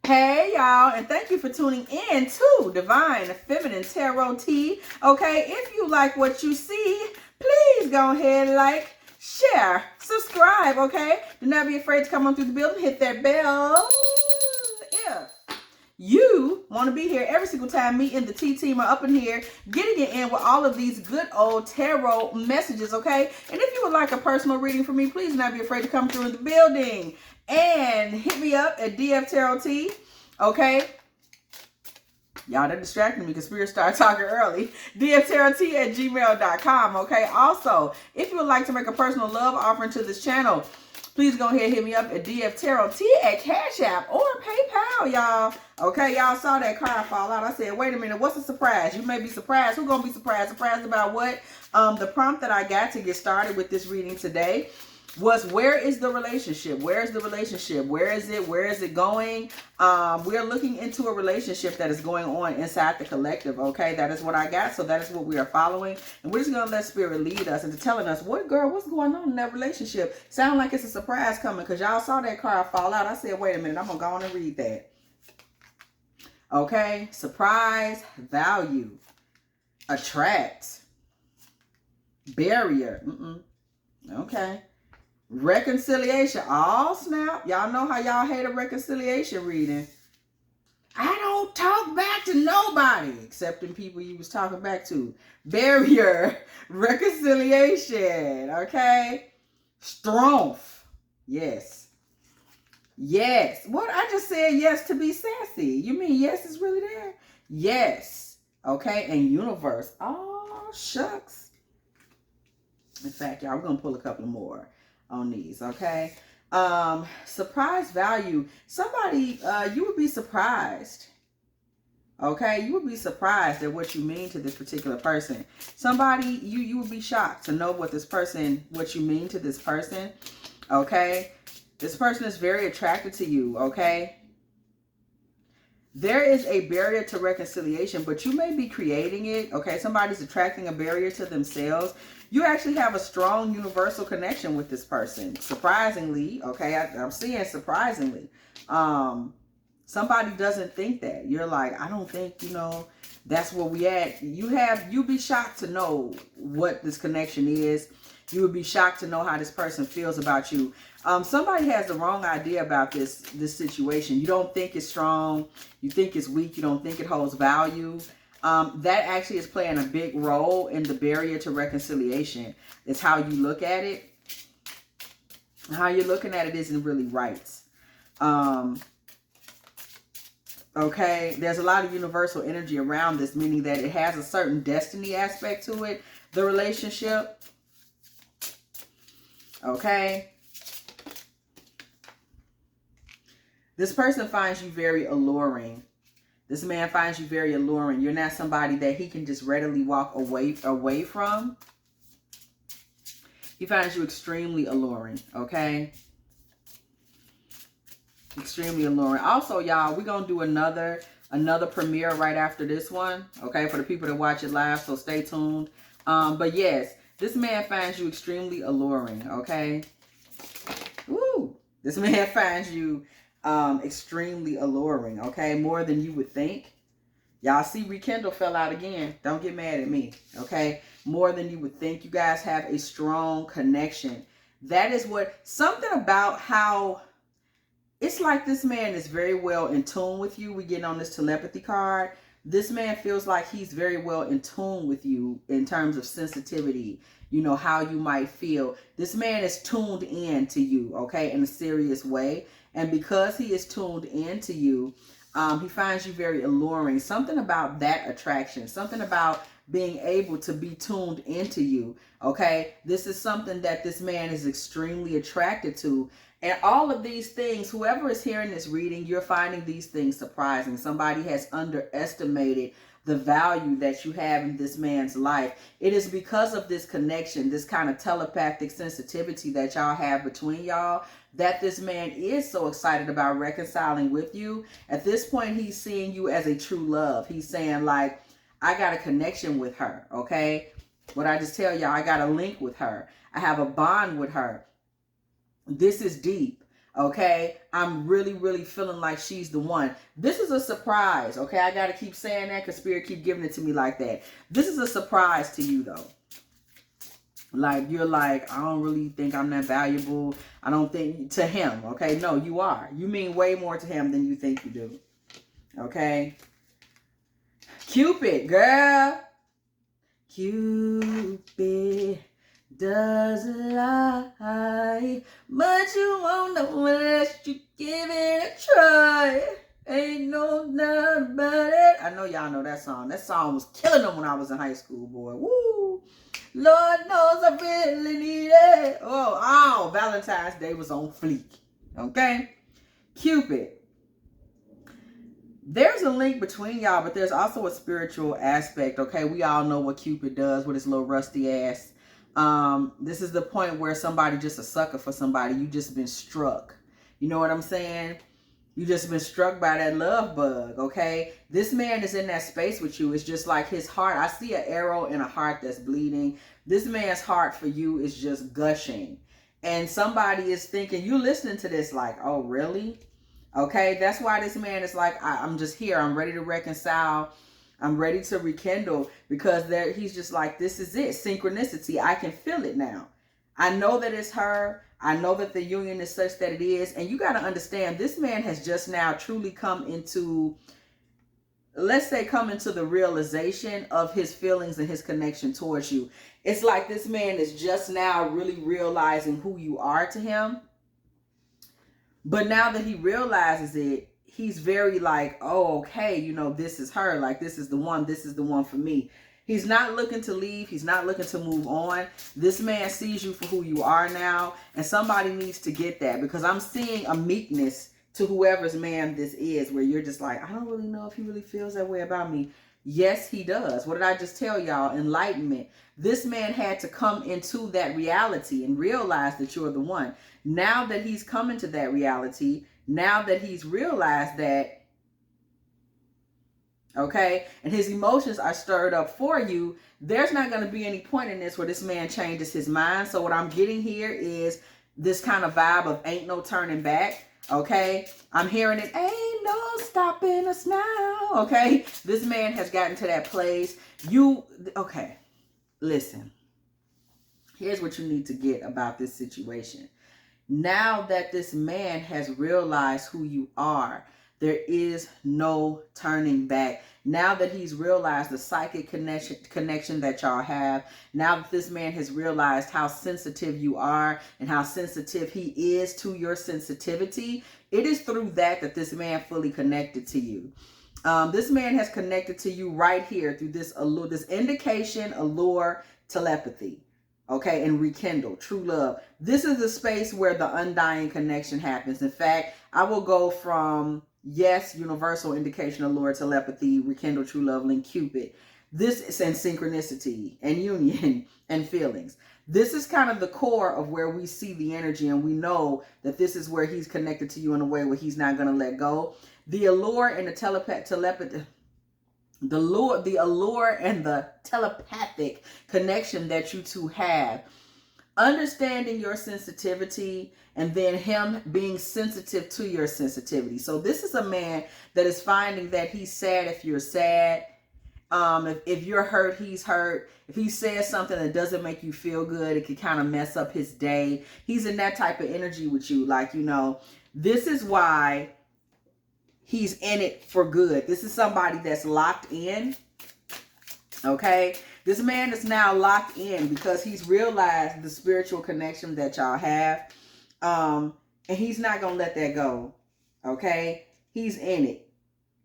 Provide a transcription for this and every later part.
Hey y'all, and thank you for tuning in to Divine Feminine Tarot Tea. Okay, if you like what you see, please go ahead and like, share, subscribe, okay? Do not be afraid to come on through the building, hit that bell. If you want to be here every single time me and the T team are up in here getting it in with all of these good old tarot messages, okay? And if you would like a personal reading from me, please do not be afraid to come through in the building and hit me up at dftarottea, okay? Y'all, that distracted me because Spirit started talking early. dftarottea@gmail.com, okay? Also, if you would like to make a personal love offering to this channel, please go ahead and hit me up at dftarottea at CASHAPP or PayPal, y'all. Okay, y'all saw that card fall out. I said, wait a minute, what's a surprise? You may be surprised. Who's going to be surprised? Surprised about what? The prompt that I got to get started with this reading today was, where is the relationship? Where is the relationship? Where is it? Where is it going? We are looking into a relationship that is going on inside the collective, okay? That is what I got, so that is what we are following. And we're just going to let Spirit lead us into telling us, what, girl, what's going on in that relationship? Sound like it's a surprise coming, because y'all saw that card fall out. I said, wait a minute, I'm going to go on and read that. Okay, surprise, value, attract, barrier, okay. Reconciliation. Oh, snap. Y'all know how y'all hate a reconciliation reading. I don't talk back to nobody except in people you was talking back to. Barrier. Reconciliation. Okay. Strength. Yes. Yes. What? I just said yes to be sassy. You mean yes is really there? Yes. Okay. And universe. Oh, shucks. In fact, y'all, we're going to pull a couple more on these, okay? Surprise value. Somebody, you would be surprised, okay? You would be surprised at what you mean to this particular person. Somebody, you would be shocked to know what you mean to this person, okay? This person is very attracted to you, okay? There is a barrier to reconciliation, but you may be creating it, okay? Somebody's attracting a barrier to themselves. You actually have a strong universal connection with this person, surprisingly, okay? I'm seeing surprisingly. Somebody doesn't think that. You're like, I don't think, that's where we at. You'd be shocked to know what this connection is. You would be shocked to know how this person feels about you. Somebody has the wrong idea about this situation. You don't think it's strong. You think it's weak. You don't think it holds value. That actually is playing a big role in the barrier to reconciliation. It's how you look at it. How you're looking at it isn't really right. Okay, there's a lot of universal energy around this, meaning that it has a certain destiny aspect to it, the relationship. Okay. This person finds you very alluring. This man finds you very alluring. You're not somebody that he can just readily walk away from. He finds you extremely alluring, okay? Extremely alluring. Also, y'all, we're going to do another premiere right after this one, okay, for the people that watch it live, so stay tuned. But yes, this man finds you extremely alluring, okay? Woo! This man finds you extremely alluring, okay? More than you would think. Y'all see rekindle fell out again. Don't get mad at me, okay? More than you would think. You guys have a strong connection. That is what, something about how, it's like this man is very well in tune with you. We get on this telepathy card. This man feels like he's very well in tune with you in terms of sensitivity, how you might feel. This man is tuned in to you, okay, in a serious way. And because he is tuned into you, he finds you very alluring. Something about that attraction, something about being able to be tuned into you, okay? This is something that this man is extremely attracted to. And all of these things, whoever is hearing this reading, you're finding these things surprising. Somebody has underestimated the value that you have in this man's life. It is because of this connection, this kind of telepathic sensitivity that y'all have between y'all, that this man is so excited about reconciling with you. At this point, he's seeing you as a true love. He's saying, like, I got a connection with her, okay? What I just tell y'all, I got a link with her. I have a bond with her. This is deep. Okay, I'm really, really feeling like she's the one. This is a surprise. Okay, I got to keep saying that because Spirit keep giving it to me like that. This is a surprise to you, though. Like, you're like, I don't really think I'm that valuable. I don't think, to him. Okay, no, you are. You mean way more to him than you think you do. Okay. Cupid, girl. Cupid doesn't lie, but you won't know unless you give it a try. Ain't no doubt about it. I know y'all know that song. That song was killing them when I was in high school, boy. Woo! Lord knows I really need it. Oh, Valentine's Day was on fleek. Okay? Cupid. There's a link between y'all, but there's also a spiritual aspect, okay? We all know what Cupid does with his little rusty ass. This is the point where somebody just a sucker for somebody. You just been struck. You know what I'm saying? You just been struck by that love bug, okay? This man is in that space with you. It's just like his heart. I see an arrow in a heart that's bleeding. This man's heart for you is just gushing. And somebody is thinking, you listening to this like, oh, really? Okay, that's why this man is like, I'm just here. I'm ready to reconcile. I'm ready to rekindle, because he's just like, this is it. Synchronicity. I can feel it now. I know that it's her. I know that the union is such that it is. And you got to understand, this man has just now truly come into, let's say, come into the realization of his feelings and his connection towards you. It's like this man is just now really realizing who you are to him. But now that he realizes it, he's very like, oh, okay, you know, this is her. Like, this is the one. This is the one for me. He's not looking to leave. He's not looking to move on. This man sees you for who you are now. And somebody needs to get that, because I'm seeing a meekness to whoever's man this is, where you're just like, I don't really know if he really feels that way about me. Yes, he does. What did I just tell y'all? Enlightenment. This man had to come into that reality and realize that you're the one. Now that he's come into that reality, now that he's realized that, okay, and his emotions are stirred up for you, there's not going to be any point in this where this man changes his mind. So what I'm getting here is this kind of vibe of ain't no turning back. Okay, I'm hearing it, ain't no stopping us now. Okay, this man has gotten to that place. Okay, listen, here's what you need to get about this situation. Now that this man has realized who you are, there is no turning back. Now that he's realized the psychic connection that y'all have, now that this man has realized how sensitive you are and how sensitive he is to your sensitivity, it is through that this man fully connected to you. This man has connected to you right here through this allure, this indication, allure, telepathy. Okay, and rekindle, true love. This is the space where the undying connection happens. In fact, I will go from, yes, universal indication, allure, telepathy, rekindle, true love, link, Cupid. This is in synchronicity and union and feelings. This is kind of the core of where we see the energy, and we know that this is where he's connected to you in a way where he's not going to let go. The allure and the telepathy. The allure and the telepathic connection that you two have, understanding your sensitivity, and then him being sensitive to your sensitivity. So this is a man that is finding that he's sad if you're sad. If you're hurt, he's hurt. If he says something that doesn't make you feel good, it could kind of mess up his day. He's in that type of energy with you. Like, you know, this is why he's in it for good. This is somebody that's locked in. Okay. This man is now locked in because he's realized the spiritual connection that y'all have. And he's not going to let that go. Okay. He's in it.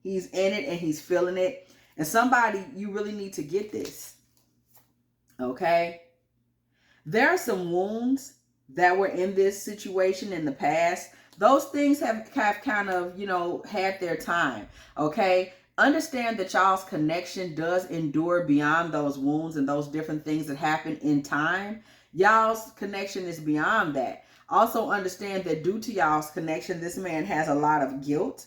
He's in it and he's feeling it. And somebody, you really need to get this. Okay. There are some wounds that were in this situation in the past. Those things have kind of, you know, had their time, okay? Understand that y'all's connection does endure beyond those wounds and those different things that happen in time. Y'all's connection is beyond that. Also understand that due to y'all's connection, this man has a lot of guilt,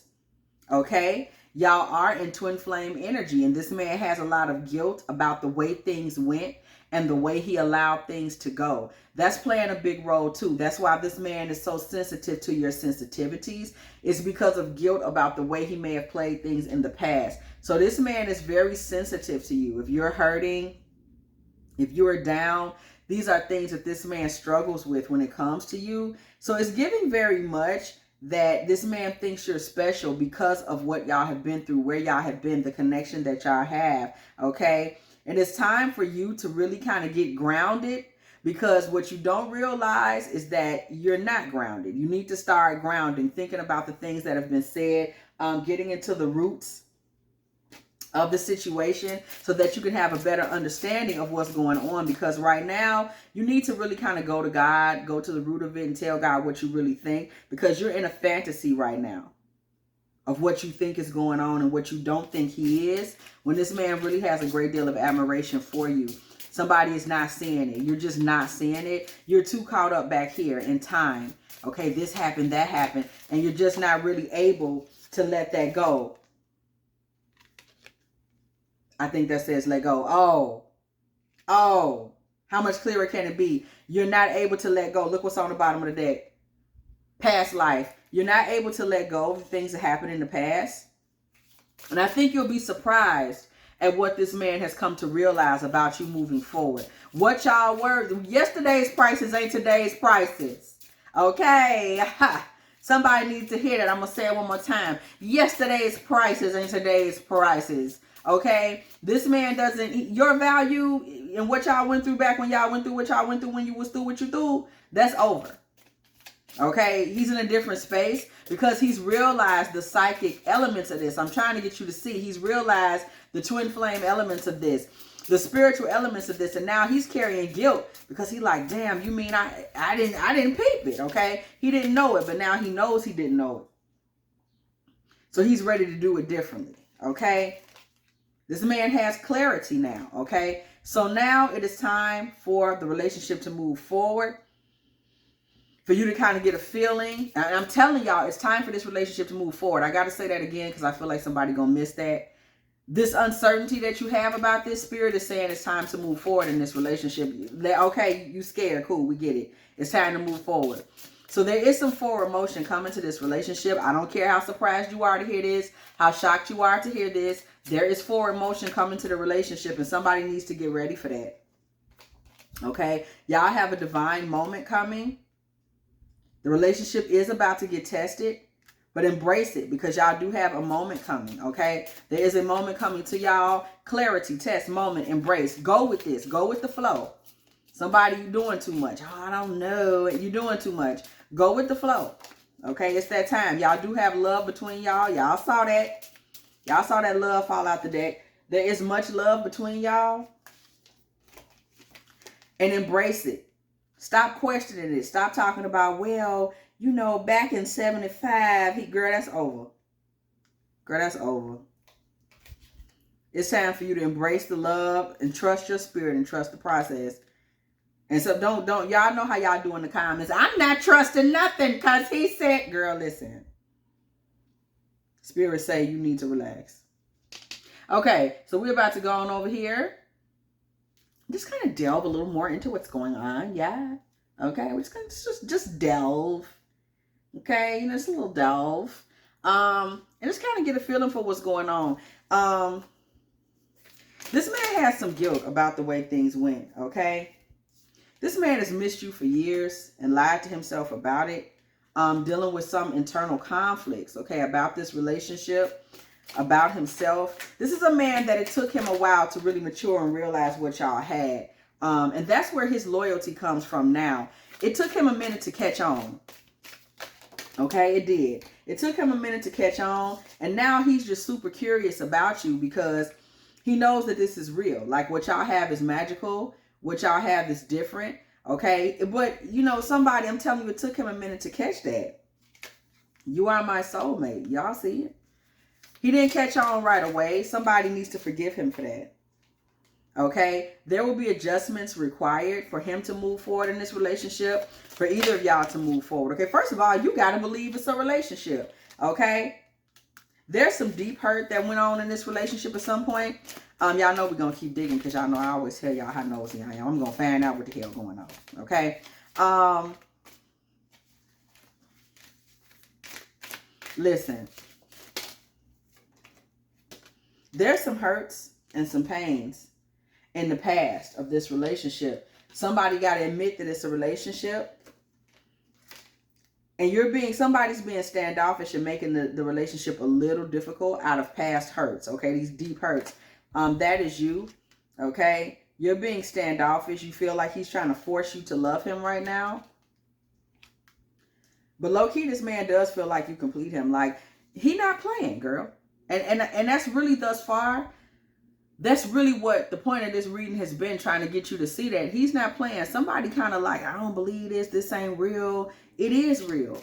okay? Y'all are in twin flame energy, and this man has a lot of guilt about the way things went and the way he allowed things to go. That's playing a big role too. That's why this man is so sensitive to your sensitivities. It's because of guilt about the way he may have played things in the past. So this man is very sensitive to you. If you're hurting, if you're down, these are things that this man struggles with when it comes to you. So it's giving very much that this man thinks you're special because of what y'all have been through, where y'all have been, the connection that y'all have, okay? And it's time for you to really kind of get grounded, because what you don't realize is that you're not grounded. You need to start grounding, thinking about the things that have been said, getting into the roots of the situation so that you can have a better understanding of what's going on. Because right now you need to really kind of go to God, go to the root of it and tell God what you really think, because you're in a fantasy right now of what you think is going on and what you don't think he is, when this man really has a great deal of admiration for you. Somebody is not seeing it. You're just not seeing it. You're too caught up back here in time. Okay, this happened, that happened, and you're just not really able to let that go. I think that says let go. Oh, how much clearer can it be? You're not able to let go. Look what's on the bottom of the deck. Past life. You're not able to let go of the things that happened in the past. And I think you'll be surprised at what this man has come to realize about you moving forward. What y'all were, yesterday's prices ain't today's prices. Okay? Somebody needs to hear that. I'm going to say it one more time. Yesterday's prices ain't today's prices. Okay, this man doesn't, your value and what y'all went through back when y'all went through what y'all went through when you was through what you through, that's over. Okay, he's in a different space because he's realized the psychic elements of this. I'm trying to get you to see. He's realized the twin flame elements of this, the spiritual elements of this, and now he's carrying guilt because he's like, damn, you mean I didn't peep it? Okay, he didn't know it, but now he knows he didn't know it. So he's ready to do it differently. Okay. This man has clarity now, okay? So now it is time for the relationship to move forward, for you to kind of get a feeling. And I'm telling y'all, it's time for this relationship to move forward. I got to say that again because I feel like somebody going to miss that. This uncertainty that you have about this, spirit is saying it's time to move forward in this relationship. Okay, you scared. Cool, we get it. It's time to move forward. So there is some forward motion coming to this relationship. I don't care how surprised you are to hear this, how shocked you are to hear this. There is forward motion coming to the relationship, and somebody needs to get ready for that. Okay? Y'all have a divine moment coming. The relationship is about to get tested, but embrace it because y'all do have a moment coming, okay? There is a moment coming to y'all. Clarity, test, moment, embrace. Go with this. Go with the flow. Somebody, you doing too much. Oh, I don't know. You're doing too much. Go with the flow. Okay, it's that time. Y'all do have love between y'all. Y'all saw that. Y'all saw that love fall out the deck. There is much love between y'all. And embrace it. Stop questioning it. Stop talking about, well, you know, back in 75, girl, that's over. Girl, that's over. It's time for you to embrace the love and trust your spirit and trust the process. And so don't, y'all know how y'all do in the comments. I'm not trusting nothing because he said, girl, listen. Spirit say you need to relax. Okay, so we're about to go on over here. Just kind of delve a little more into what's going on. Yeah. Okay, we're just going to just delve. Okay, you know, just a little delve. And just kind of get a feeling for what's going on. This man has some guilt about the way things went, okay? This man has missed you for years and lied to himself about it. Dealing with some internal conflicts, okay, about this relationship, about himself. This is a man that it took him a while to really mature and realize what y'all had. And that's where his loyalty comes from now. It took him a minute to catch on. Okay, it did. It took him a minute to catch on. And now he's just super curious about you because he knows that this is real. Like what y'all have is magical. What y'all have is different. Okay, but you know, somebody, I'm telling you, it took him a minute to catch that. You are my soulmate. Y'all see it? He didn't catch on right away. Somebody needs to forgive him for that. Okay, there will be adjustments required for him to move forward in this relationship, for either of y'all to move forward. Okay, first of all, you got to believe it's a relationship. Okay, There's some deep hurt that went on in this relationship at some point. Y'all know we're going to keep digging because y'all know I always tell y'all how nosy I am. I'm going to find out what the hell going on. Okay? Listen. There's some hurts and some pains in the past of this relationship. Somebody got to admit that it's a relationship. And somebody's being standoffish and making the relationship a little difficult out of past hurts, okay? These deep hurts. That is you, okay? You're being standoffish. You feel like he's trying to force you to love him right now. But low-key, this man does feel like you complete him. Like, he not playing, girl. And that's really thus far, that's really what the point of this reading has been, trying to get you to see that he's not playing. Somebody kind of like, I don't believe this ain't real. It is real.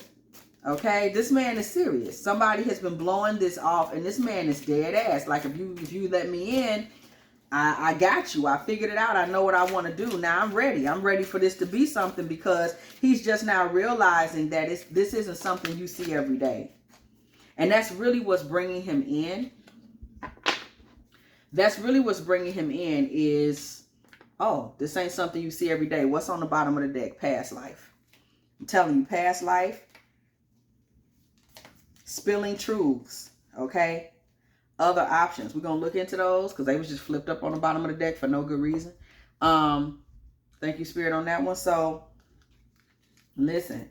Okay, this man is serious. Somebody has been blowing this off, and this man is dead ass. Like, if you let me in, I got you. I figured it out. I know what I want to do. Now I'm ready. I'm ready for this to be something, because he's just now realizing that this isn't something you see every day. And that's really what's bringing him in. That's really what's bringing him in is, oh, this ain't something you see every day. What's on the bottom of the deck? Past life. I'm telling you, past life. Spilling truths, okay? Other options. We're going to look into those because they was just flipped up on the bottom of the deck for no good reason. Thank you, Spirit, on that one. So, listen.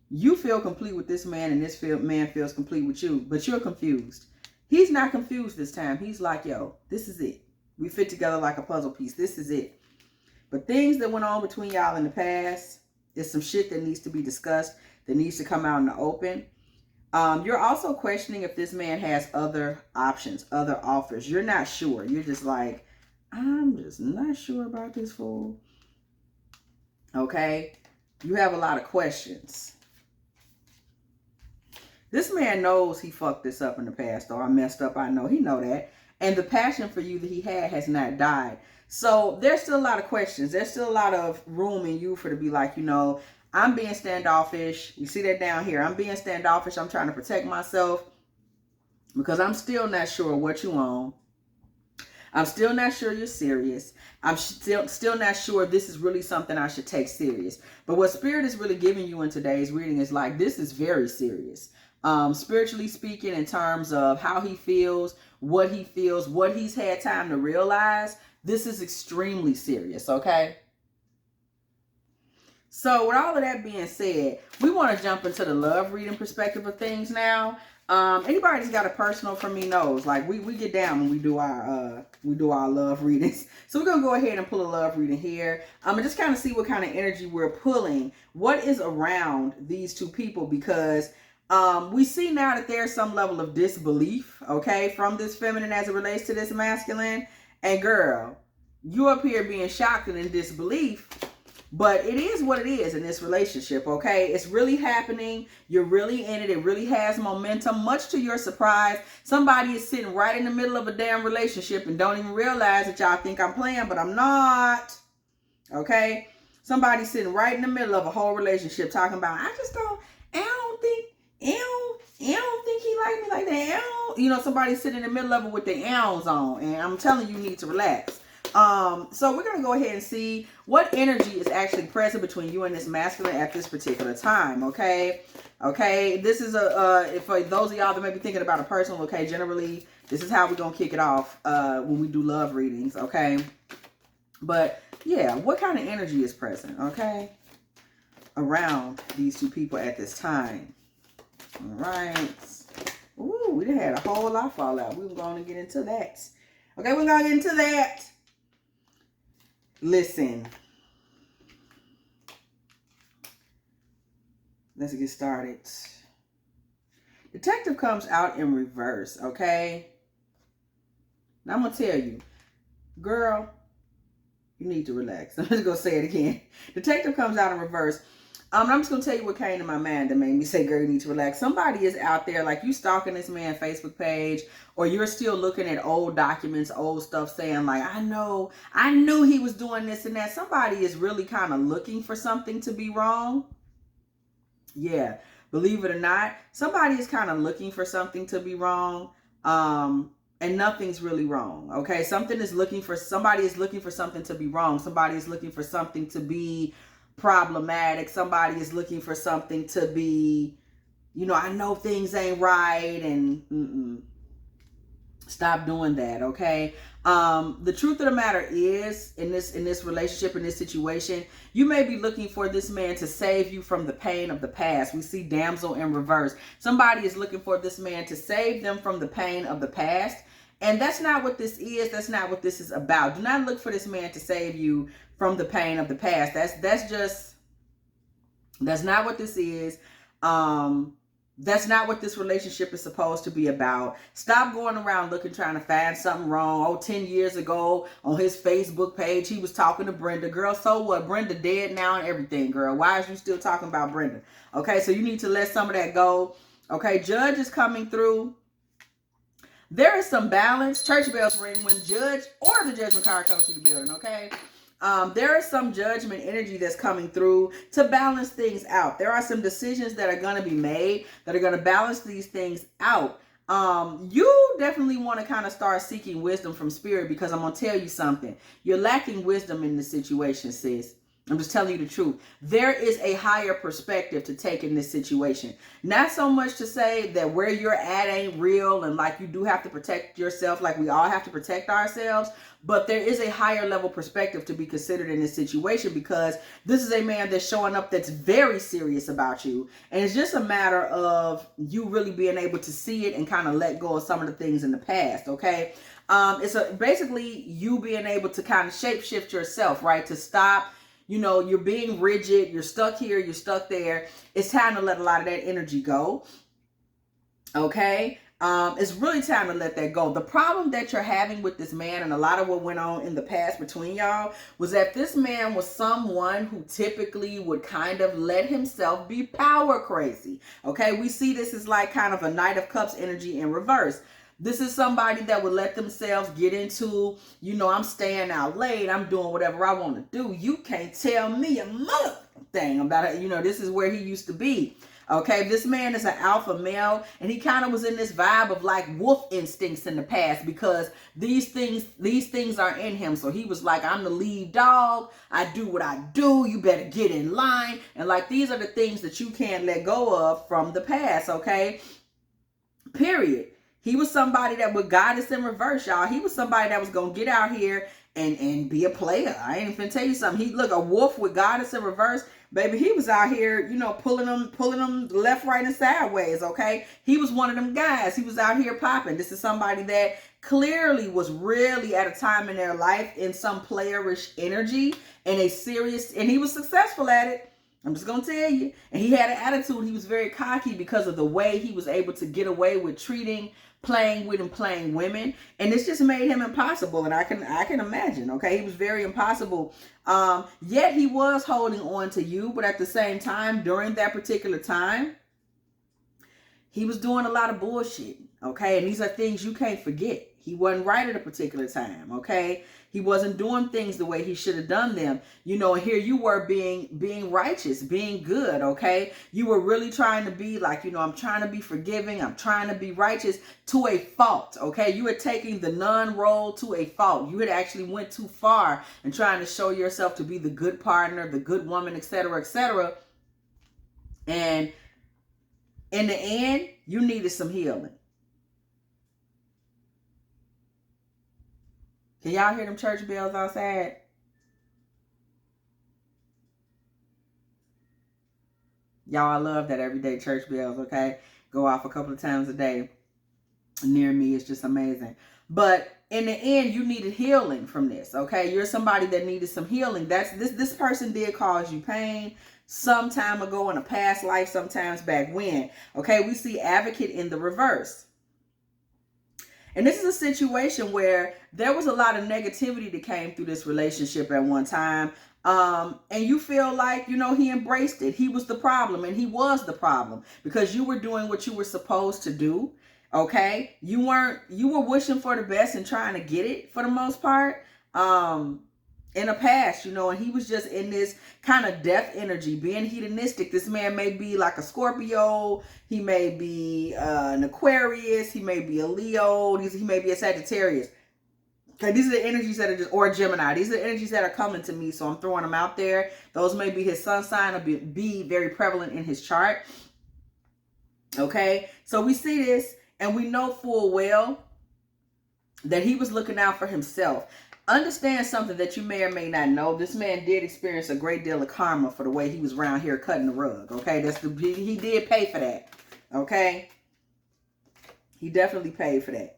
You feel complete with this man, and this man feels complete with you, but you're confused. He's not confused this time. He's like, yo, this is it. We fit together like a puzzle piece. This is it. But things that went on between y'all in the past, is some shit that needs to be discussed, that needs to come out in the open. You're also questioning if this man has other options, other offers. You're not sure. You're just like, I'm just not sure about this fool. Okay? You have a lot of questions. This man knows he fucked this up in the past, or I messed up. I know he know that. And the passion for you that he had has not died. So there's still a lot of questions. There's still a lot of room in you for to be like, you know, I'm being standoffish. You see that down here. I'm being standoffish. I'm trying to protect myself because I'm still not sure what you want. I'm still not sure you're serious. I'm still not sure this is really something I should take serious. But what Spirit is really giving you in today's reading is like, this is very serious. Spiritually speaking, in terms of how he feels, what he's had time to realize, this is extremely serious, okay? So with all of that being said, we want to jump into the love reading perspective of things now. Anybody that's got a personal for me knows, like we get down when we do our love readings. So we're gonna go ahead and pull a love reading here. And just kind of see what kind of energy we're pulling. What is around these two people, because we see now that there's some level of disbelief, okay, from this feminine as it relates to this masculine. And girl, you up here being shocked and in disbelief, but it is what it is in this relationship, okay? It's really happening. You're really in it. It really has momentum. Much to your surprise, somebody is sitting right in the middle of a damn relationship and don't even realize that y'all think I'm playing, but I'm not, okay? Somebody's sitting right in the middle of a whole relationship talking about, I don't think he liked me like that. You know, somebody's sitting in the middle of it with their elms on, and I'm telling you, you need to relax. So we're going to go ahead and see what energy is actually present between you and this masculine at this particular time, okay? Okay, this is for those of y'all that may be thinking about a personal, okay, generally, this is how we're going to kick it off when we do love readings, okay? But, yeah, what kind of energy is present, okay, around these two people at this time? All right. Ooh, we done had a whole lot fall out. We're going to get into that. Okay, we're going to get into that. Listen. Let's get started. Detective comes out in reverse, okay? Now I'm going to tell you, girl, you need to relax. I'm just going to say it again. Detective comes out in reverse. I'm just going to tell you what came to my mind that made me say, girl, you need to relax. Somebody is out there, like you stalking this man's Facebook page, or you're still looking at old documents, old stuff saying like, I knew he was doing this and that. Somebody is really kind of looking for something to be wrong. Yeah, believe it or not, somebody is kind of looking for something to be wrong. And nothing's really wrong. Okay. Somebody is looking for something to be wrong. Somebody is looking for something to be problematic. Somebody is looking for something to be, I know things ain't right, and stop doing that. Okay. The truth of the matter is, in this relationship, in this situation, you may be looking for this man to save you from the pain of the past. We see damsel in reverse. Somebody is looking for this man to save them from the pain of the past. And that's not what this is. That's not what this is about. Do not look for this man to save you from the pain of the past. That's not what this is. That's not what this relationship is supposed to be about. Stop going around looking, trying to find something wrong. 10 years ago on his Facebook page, he was talking to Brenda. Girl, so what? Brenda dead now and everything, girl. Why is you still talking about Brenda? Okay, so you need to let some of that go. Okay, Judge is coming through. There is some balance. Church bells ring when Judge or the Judgment card comes to the building, okay? There is some judgment energy that's coming through to balance things out. There are some decisions that are going to be made that are going to balance these things out. You definitely want to kind of start seeking wisdom from spirit, because I'm going to tell you something. You're lacking wisdom in this situation, sis. I'm just telling you the truth. There is a higher perspective to take in this situation. Not so much to say that where you're at ain't real and like you do have to protect yourself, like we all have to protect ourselves. But there is a higher level perspective to be considered in this situation, because this is a man that's showing up that's very serious about you. And it's just a matter of you really being able to see it and kind of let go of some of the things in the past, okay? It's basically you being able to kind of shapeshift yourself, right? To stop. You're being rigid. You're stuck here. You're stuck there. It's time to let a lot of that energy go. Okay. It's really time to let that go. The problem that you're having with this man, and a lot of what went on in the past between y'all, was that this man was someone who typically would kind of let himself be power crazy. Okay. We see this as like kind of a Knight of Cups energy in reverse. This is somebody that would let themselves get into, I'm staying out late. I'm doing whatever I want to do. You can't tell me a mother thing about it. This is where he used to be. Okay, this man is an alpha male, and he kind of was in this vibe of like wolf instincts in the past, because these things are in him. So he was like, I'm the lead dog. I do what I do. You better get in line. And like, these are the things that you can't let go of from the past. Okay, period. He was somebody that would guide us in reverse, y'all. He was somebody that was going to get out here and be a player. I ain't even tell you something. A wolf with guidance in reverse. Baby, he was out here, pulling them left, right, and sideways, okay? He was one of them guys. He was out here popping. This is somebody that clearly was really at a time in their life in some playerish energy and and he was successful at it. I'm just going to tell you. And he had an attitude. He was very cocky because of the way he was able to get away with playing with and playing women. And this just made him impossible. And I can imagine, okay? He was very impossible. Yet he was holding on to you. But at the same time, during that particular time, he was doing a lot of bullshit, okay? And these are things you can't forget. He wasn't right at a particular time, okay? He wasn't doing things the way he should have done them. And here you were being righteous, being good, okay? You were really trying to be like, I'm trying to be forgiving. I'm trying to be righteous to a fault, okay? You were taking the non-role to a fault. You had actually went too far and trying to show yourself to be the good partner, the good woman, etc., etc. And in the end, you needed some healing. Can y'all hear them church bells outside? Y'all, I love that everyday church bells, okay? Go off a couple of times a day near me. It's just amazing. But in the end, you needed healing from this, okay? You're somebody that needed some healing. This person did cause you pain some time ago in a past life, sometimes back when. Okay, we see Advocate in the reverse. And this is a situation where there was a lot of negativity that came through this relationship at one time. And you feel like, he embraced it. He was the problem, and he was the problem because you were doing what you were supposed to do. Okay. You were wishing for the best and trying to get it for the most part. And in a past, you know, and he was just in this kind of death energy, being hedonistic. This man may be like a Scorpio, he may be an Aquarius, he may be a Leo, he may be a Sagittarius. Okay, these are the energies that are just, or a Gemini. These are the energies that are coming to me, so I'm throwing them out there. Those may be his sun sign or be very prevalent in his chart. Okay, so we see this, and we know full well that he was looking out for himself. Understand something that you may or may not know. This man did experience a great deal of karma for the way he was around here cutting the rug. Okay, he did pay for that. Okay, he definitely paid for that.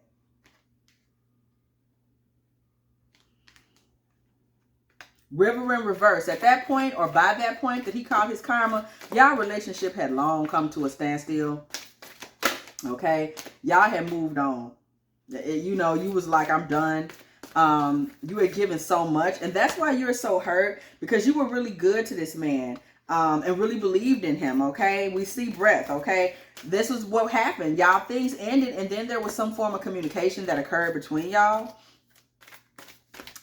River in reverse. At that point, or by that point that he called his karma, y'all relationship had long come to a standstill. Okay, y'all had moved on. You know, you was like, I'm done. You had given so much, and that's why you're so hurt, because you were really good to this man, and really believed in him. Okay, we see breath. Okay, this is what happened, y'all. Things ended, and then there was some form of communication that occurred between y'all.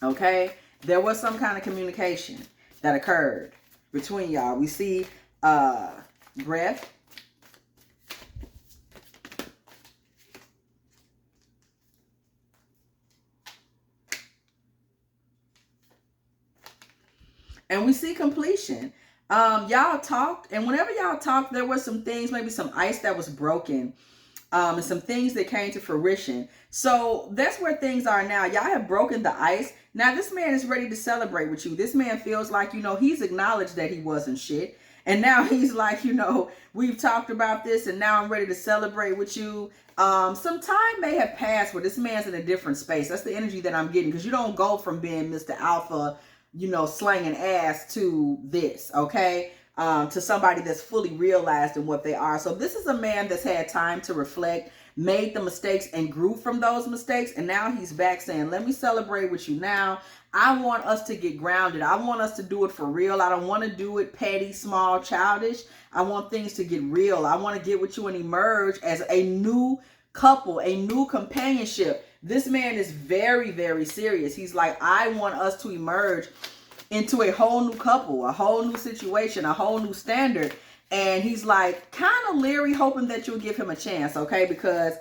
Okay, there was some kind of communication that occurred between y'all. We see breath. And we see completion. Y'all talked, and whenever y'all talked, there was some things, maybe some ice that was broken, and some things that came to fruition. So that's where things are now. Y'all have broken the ice. Now this man is ready to celebrate with you. This man feels like, you know, he's acknowledged that he wasn't shit. And now he's like, you know, we've talked about this, and now I'm ready to celebrate with you. Some time may have passed where this man's in a different space. That's the energy that I'm getting, because you don't go from being Mr. Alpha, you know, slanging ass to this, okay? To somebody that's fully realized in what they are. So this is a man that's had time to reflect, made the mistakes, and grew from those mistakes. And now he's back saying, let me celebrate with you now. I want us to get grounded. I want us to do it for real. I don't want to do it petty, small, childish. I want things to get real. I want to get with you and emerge as a new couple, a new companionship. This man is very, very serious. He's like, I want us to emerge into a whole new couple, a whole new situation, a whole new standard. And he's like kind of leery, hoping that you'll give him a chance, okay? Because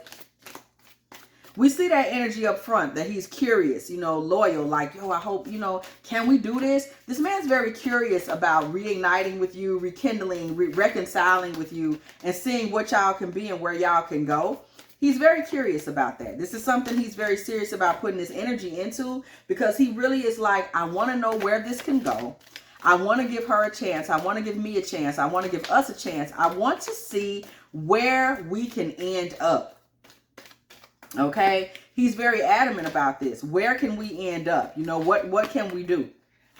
we see that energy up front, that he's curious, you know, loyal, like, yo, I hope, you know, can we do this? This man's very curious about reigniting with you, rekindling, reconciling with you, and seeing what y'all can be and where y'all can go. He's very curious about that. This is something he's very serious about putting his energy into, because he really is like, I want to know where this can go. I want to give her a chance. I want to give me a chance. I want to give us a chance. I want to see where we can end up. Okay? He's very adamant about this. Where can we end up? You know, what can we do?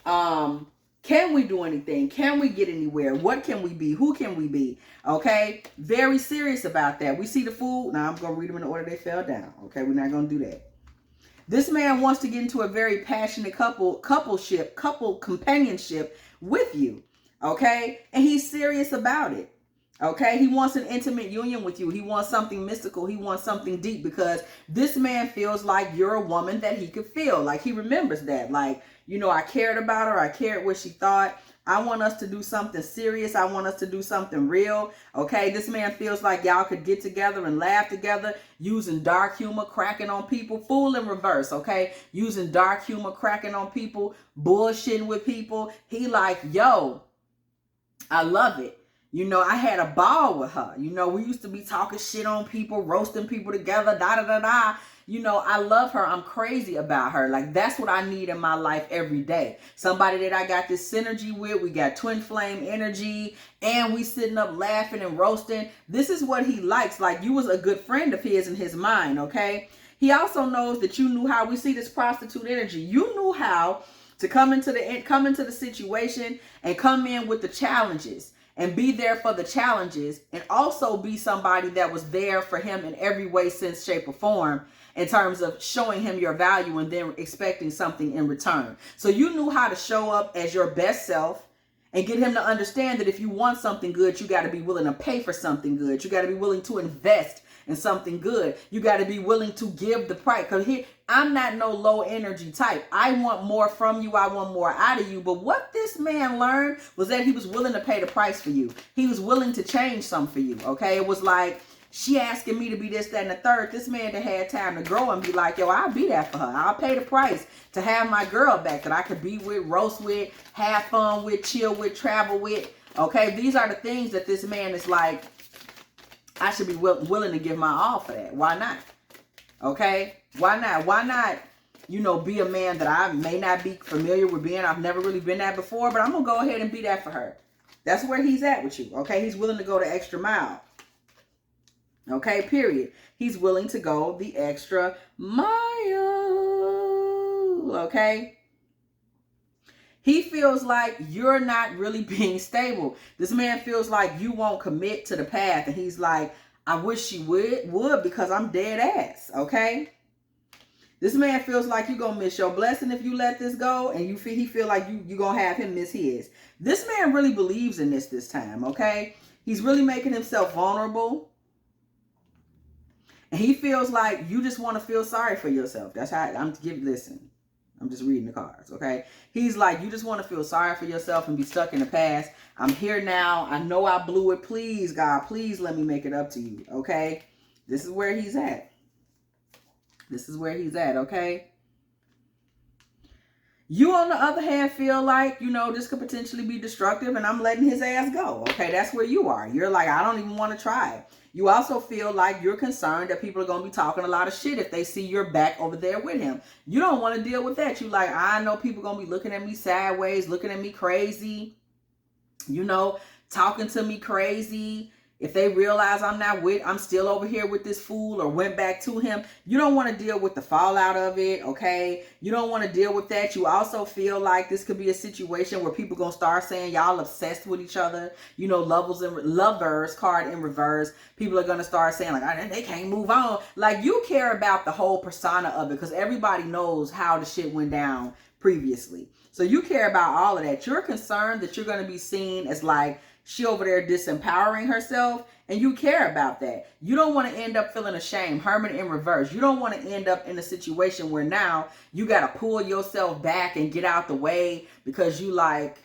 Can we do anything? Can we get anywhere? What can we be? Who can we be? Okay? Very serious about that. We see the Fool. Now, I'm going to read them in the order they fell down. Okay? We're not going to do that. This man wants to get into a very passionate couple companionship with you. Okay? And he's serious about it. Okay? He wants an intimate union with you. He wants something mystical. He wants something deep, because this man feels like you're a woman that he could feel. Like, he remembers that. Like, you know, I cared about her. I cared what she thought. I want us to do something serious. I want us to do something real. Okay, this man feels like y'all could get together and laugh together, using dark humor, cracking on people. Fool in reverse, okay? Using dark humor, cracking on people, bullshitting with people. He like, yo, I love it. You know, I had a ball with her. You know, we used to be talking shit on people, roasting people together, da-da-da-da. You know, I love her. I'm crazy about her. Like, that's what I need in my life every day. Somebody that I got this synergy with. We got twin flame energy, and we sitting up laughing and roasting. This is what he likes. Like, you was a good friend of his in his mind, okay? He also knows that you knew how. We see this prostitute energy. You knew how to come into the situation and come in with the challenges, and be there for the challenges, and also be somebody that was there for him in every way, sense, shape, or form, in terms of showing him your value and then expecting something in return. So you knew how to show up as your best self and get him to understand that if you want something good, you got to be willing to pay for something good. You got to be willing to invest and something good. You got to be willing to give the price. Because I'm not no low energy type. I want more from you. I want more out of you. But what this man learned was that he was willing to pay the price for you. He was willing to change something for you. Okay. It was like, she asking me to be this, that, and the third. This man that had time to grow and be like, yo, I'll be that for her. I'll pay the price to have my girl back that I could be with, roast with, have fun with, chill with, travel with. Okay, these are the things that this man is like, I should be willing to give my all for that. Why not? Okay, why not? Why not, you know, be a man that I may not be familiar with being. I've never really been that before, but I'm going to go ahead and be that for her. That's where he's at with you. Okay, he's willing to go the extra mile. Okay, period. He's willing to go the extra mile. Okay. He feels like you're not really being stable. This man feels like you won't commit to the path. And he's like, I wish she would because I'm dead ass. Okay. This man feels like you're going to miss your blessing if you let this go. And he feel like you're going to have him miss his. This man really believes in this time. Okay. He's really making himself vulnerable. And he feels like you just want to feel sorry for yourself. That's how listen. I'm just reading the cards, okay? He's like, you just want to feel sorry for yourself and be stuck in the past. I'm here now. I know I blew it. Please, God, please let me make it up to you, okay? This is where he's at. This is where he's at, okay? You, on the other hand, feel like, you know, this could potentially be destructive and I'm letting his ass go, okay? That's where you are. You're like, I don't even want to try it. You also feel like you're concerned that people are going to be talking a lot of shit if they see you're back over there with him. You don't want to deal with that. You like, I know people going to be looking at me sideways, looking at me crazy, you know, talking to me crazy. If they realize I'm still over here with this fool or went back to him, you don't want to deal with the fallout of it, okay? You don't want to deal with that. You also feel like this could be a situation where people going to start saying y'all obsessed with each other. You know, lovers card in reverse. People are going to start saying like, oh, they can't move on. Like, you care about the whole persona of it because everybody knows how the shit went down previously. So you care about all of that. You're concerned that you're going to be seen as like, she over there disempowering herself, and you care about that. You don't want to end up feeling ashamed. Hermit in reverse. You don't want to end up in a situation where now you got to pull yourself back and get out the way because you like,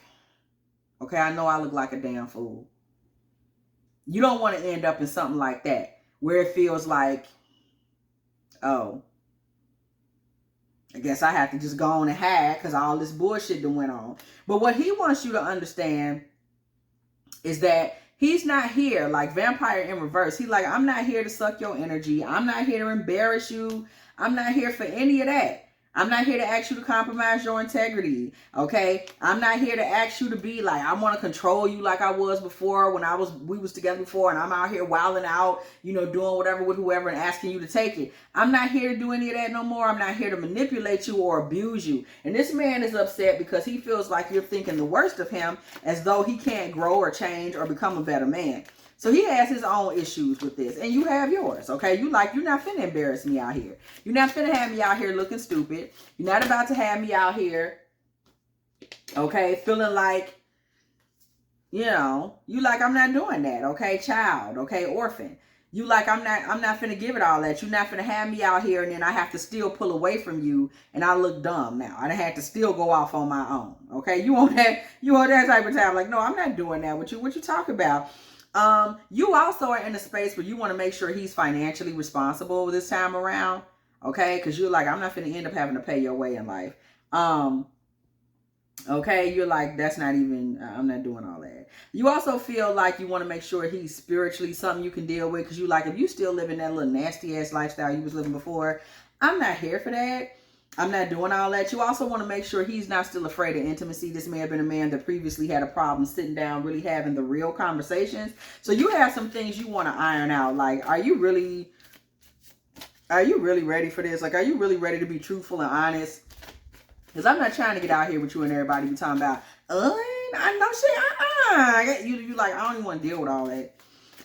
okay, I know I look like a damn fool. You don't want to end up in something like that where it feels like, oh, I guess I have to just go on and hide because all this bullshit that went on. But what he wants you to understand is that he's not here like vampire in reverse. He's like, I'm not here to suck your energy. I'm not here to embarrass you. I'm not here for any of that. I'm not here to ask you to compromise your integrity, okay? I'm not here to ask you to be like, I want to control you like I was before when we was together before and I'm out here wilding out, you know, doing whatever with whoever and asking you to take it. I'm not here to do any of that no more. I'm not here to manipulate you or abuse you. And this man is upset because he feels like you're thinking the worst of him as though he can't grow or change or become a better man. So he has his own issues with this, and you have yours, okay? You're not finna embarrass me out here. You're not finna have me out here looking stupid. You're not about to have me out here, okay, feeling like, you know, you like, I'm not doing that, okay? Child, okay? Orphan. You like, I'm not finna give it all that. You're not finna have me out here, and then I have to still pull away from you, and I look dumb now. I had to still go off on my own, okay? You want that type of time. Like, no, I'm not doing that with you. What you talk about? You also are in a space where you want to make sure he's financially responsible this time around, okay? Because you're like, I'm not going to end up having to pay your way in life. Okay, you're like, that's not even, I'm not doing all that. You also feel like you want to make sure he's spiritually something you can deal with because you like, if you still living that little nasty ass lifestyle you was living before, I'm not here for that. I'm not doing all that. You also want to make sure he's not still afraid of intimacy. This may have been a man that previously had a problem sitting down, really having the real conversations. So you have some things you want to iron out. Like, are you really ready for this? Like, are you really ready to be truthful and honest? Because I'm not trying to get out here with you and everybody be talking about, I know shit, You like, I don't even want to deal with all that.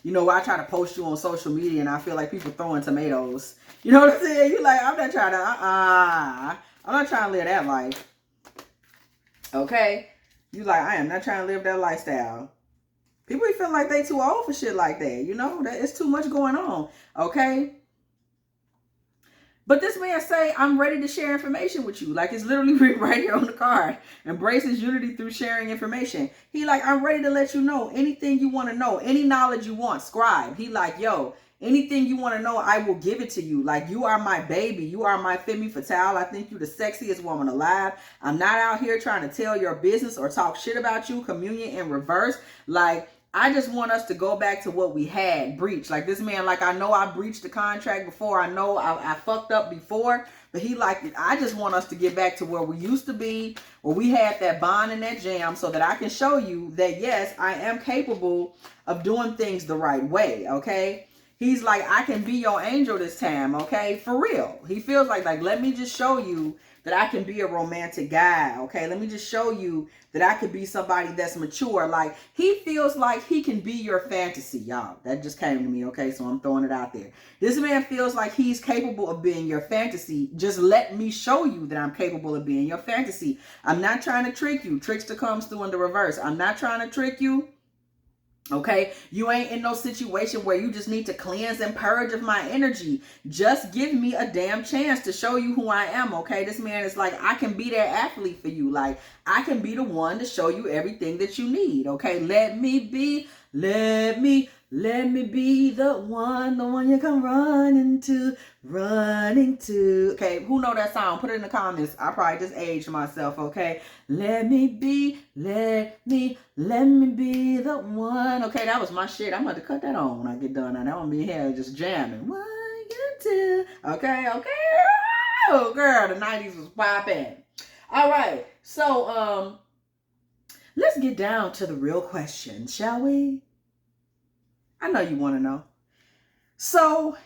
You know, I try to post you on social media and I feel like people throwing tomatoes. You know what I'm saying? You like, I'm not trying to, I'm not trying to live that life. Okay? You like, I am not trying to live that lifestyle. People feel like they too old for shit like that. You know, that it's too much going on. Okay. But this man say, I'm ready to share information with you. Like, it's literally written right here on the card. Embraces unity through sharing information. He like, I'm ready to let you know anything you want to know. Any knowledge you want, scribe. He like, yo, anything you want to know, I will give it to you. Like, you are my baby. You are my femme fatale. I think you the sexiest woman alive. I'm not out here trying to tell your business or talk shit about you. Communion in reverse. Like, I just want us to go back to what we had, breach. Like this man, like, I know I breached the contract before. I know I fucked up before. But he like, I just want us to get back to where we used to be, where we had that bond and that jam, so that I can show you that, yes, I am capable of doing things the right way, okay? He's like, I can be your angel this time, okay? For real. He feels like, let me just show you that I can be a romantic guy, okay? Let me just show you that I could be somebody that's mature. Like, he feels like he can be your fantasy, y'all. That just came to me, okay? So I'm throwing it out there. This man feels like he's capable of being your fantasy. Just let me show you that I'm capable of being your fantasy. I'm not trying to trick you. Trickster comes through in the reverse. I'm not trying to trick you. Okay, you ain't in no situation where you just need to cleanse and purge of my energy. Just give me a damn chance to show you who I am. Okay, this man is like, I can be that athlete for you. Like, I can be the one to show you everything that you need. Okay, let me be the one you come running to. Okay, who know that song? Put it in the comments. I probably just aged myself, okay? Let me be the one. Okay, that was my shit. I'm about to cut that on when I get done. And I won't be here just jamming. 1, 2. Okay. Oh, girl, the 90s was popping. All right, so let's get down to the real question, shall we? I know you want to know. So,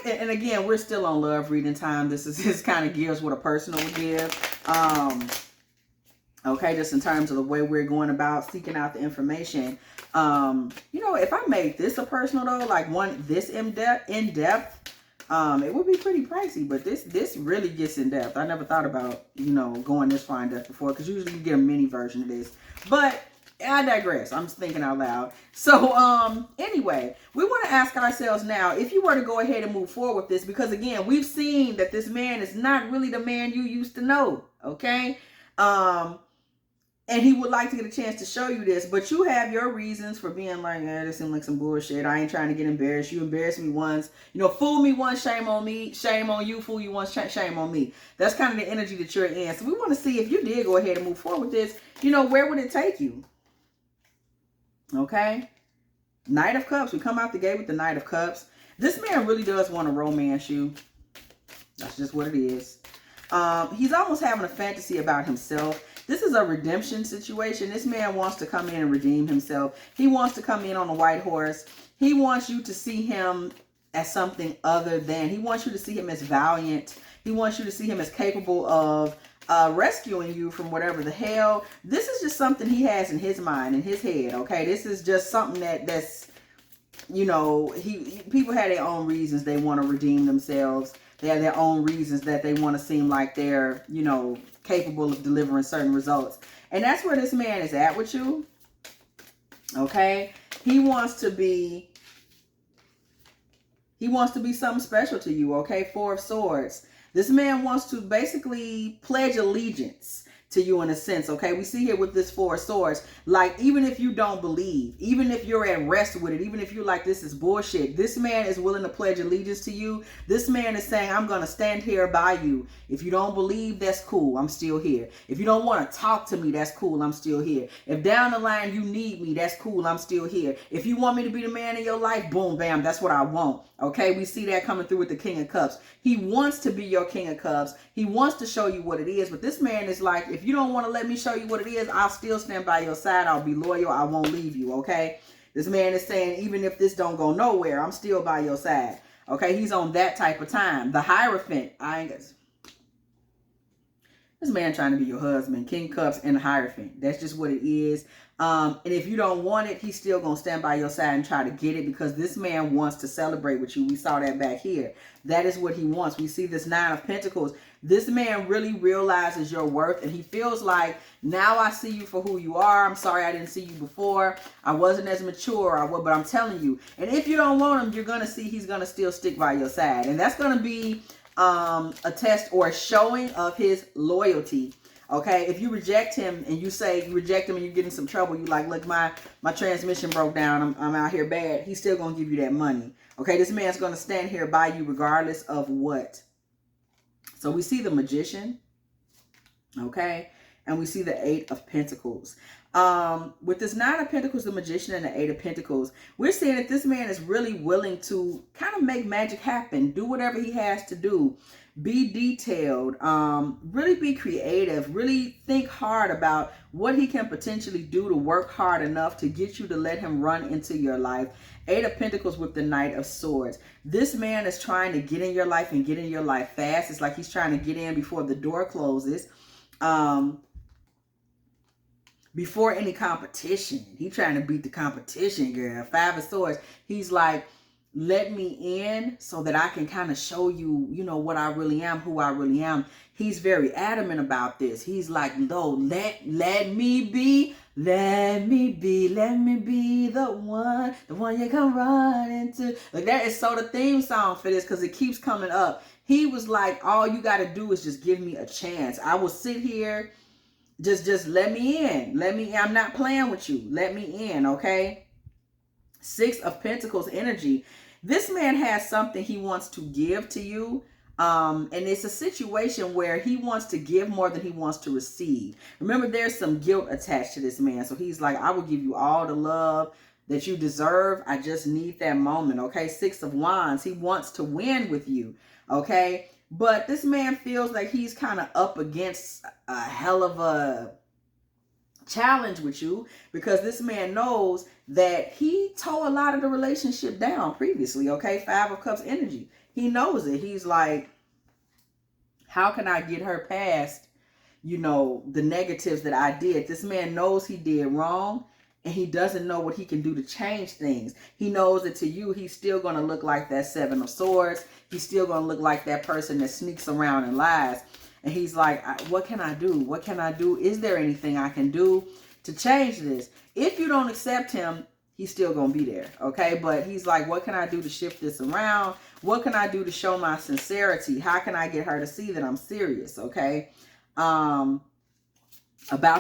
and again, we're still on love reading time. This kind of gives what a personal would give. Okay, just in terms of the way we're going about seeking out the information. You know, if I made this a personal though, like one this in depth, it would be pretty pricey. But this really gets in depth. I never thought about, you know, going this far in depth before, because usually you get a mini version of this. But I digress. I'm just thinking out loud. So, anyway, we want to ask ourselves now, if you were to go ahead and move forward with this, because again, we've seen that this man is not really the man you used to know. Okay. And he would like to get a chance to show you this, but you have your reasons for being like, this seems like some bullshit. I ain't trying to get embarrassed. You embarrassed me once. You know, fool me once, shame on me. Shame on you. Fool you once, shame on me. That's kind of the energy that you're in. So we want to see, if you did go ahead and move forward with this, you know, where would it take you? Okay. Knight of Cups. We come out the gate with the Knight of Cups. This man really does want to romance you. That's just what it is. He's almost having a fantasy about himself. This is a redemption situation. This man wants to come in and redeem himself. He wants to come in on a white horse. He wants you to see him as something other than. He wants you to see him as valiant. He wants you to see him as capable of rescuing you from whatever the hell. This is just something he has in his mind, in his head, okay? This is just something that's, you know, people have their own reasons they want to redeem themselves. They have their own reasons that they want to seem like they're, you know, capable of delivering certain results. And that's where this man is at with you. Okay? He wants to be something special to you, okay? 4 of Swords. This man wants to basically pledge allegiance to you in a sense, okay? We see here with this 4 of Swords, like, even if you don't believe, even if you're at rest with it, even if you're like, this is bullshit, this man is willing to pledge allegiance to you. This man is saying, I'm going to stand here by you. If you don't believe, that's cool. I'm still here. If you don't want to talk to me, that's cool. I'm still here. If down the line you need me, that's cool. I'm still here. If you want me to be the man in your life, boom, bam, that's what I want. Okay, we see that coming through with the King of Cups. He wants to be your King of Cups. He wants to show you what it is. But this man is like, if you don't want to let me show you what it is, I'll still stand by your side. I'll be loyal. I won't leave you, okay? This man is saying, even if this don't go nowhere, I'm still by your side. Okay, he's on that type of time. The Hierophant. This man trying to be your husband. King Cups and the Hierophant. That's just what it is. And if you don't want it, he's still going to stand by your side and try to get it, because this man wants to celebrate with you. We saw that back here. That is what he wants. We see this 9 of Pentacles. This man really realizes your worth, and he feels like, now I see you for who you are. I'm sorry I didn't see you before. I wasn't as mature, but I'm telling you. And if you don't want him, you're going to see he's going to still stick by your side. And that's going to be a test or a showing of his loyalty. Okay, if you reject him and you say you reject him and you get in some trouble, you like, look, my transmission broke down, I'm out here bad, he's still going to give you that money. Okay, this man's going to stand here by you regardless of what. So we see the Magician, okay, and we see the Eight of Pentacles. With this Nine of Pentacles, the Magician, and the Eight of Pentacles, we're seeing that this man is really willing to kind of make magic happen, do whatever he has to do, be detailed, really be creative, really think hard about what he can potentially do to work hard enough to get you to let him run into your life. Eight of Pentacles with the Knight of Swords. This man is trying to get in your life and get in your life fast. It's like he's trying to get in before the door closes. Before any competition. He's trying to beat the competition, girl. Five of Swords. He's like, let me in so that I can kind of show you, you know, what I really am, who I really am. He's very adamant about this. He's like, no, let me be the one you can run into. Like, that is so the theme song for this, because it keeps coming up. He was like, all you got to do is just give me a chance. I will sit here. Just let me in. Let me in. I'm not playing with you. Let me in, okay? Six of Pentacles energy. This man has something he wants to give to you. And it's a situation where he wants to give more than he wants to receive. Remember, there's some guilt attached to this man. So he's like, I will give you all the love that you deserve. I just need that moment, okay? Six of Wands. He wants to win with you, okay? But this man feels like he's kind of up against a hell of a challenge with you, because this man knows that he tore a lot of the relationship down previously, okay? Five of Cups energy. He knows it. He's like, how can I get her past, you know, the negatives that I did? This man knows he did wrong, and he doesn't know what he can do to change things. He knows that to you, he's still going to look like that Seven of Swords. He's still going to look like that person that sneaks around and lies. And he's like, what can I do? What can I do? Is there anything I can do to change this? If you don't accept him, he's still going to be there, okay? But he's like, what can I do to shift this around? What can I do to show my sincerity? How can I get her to see that I'm serious, okay? About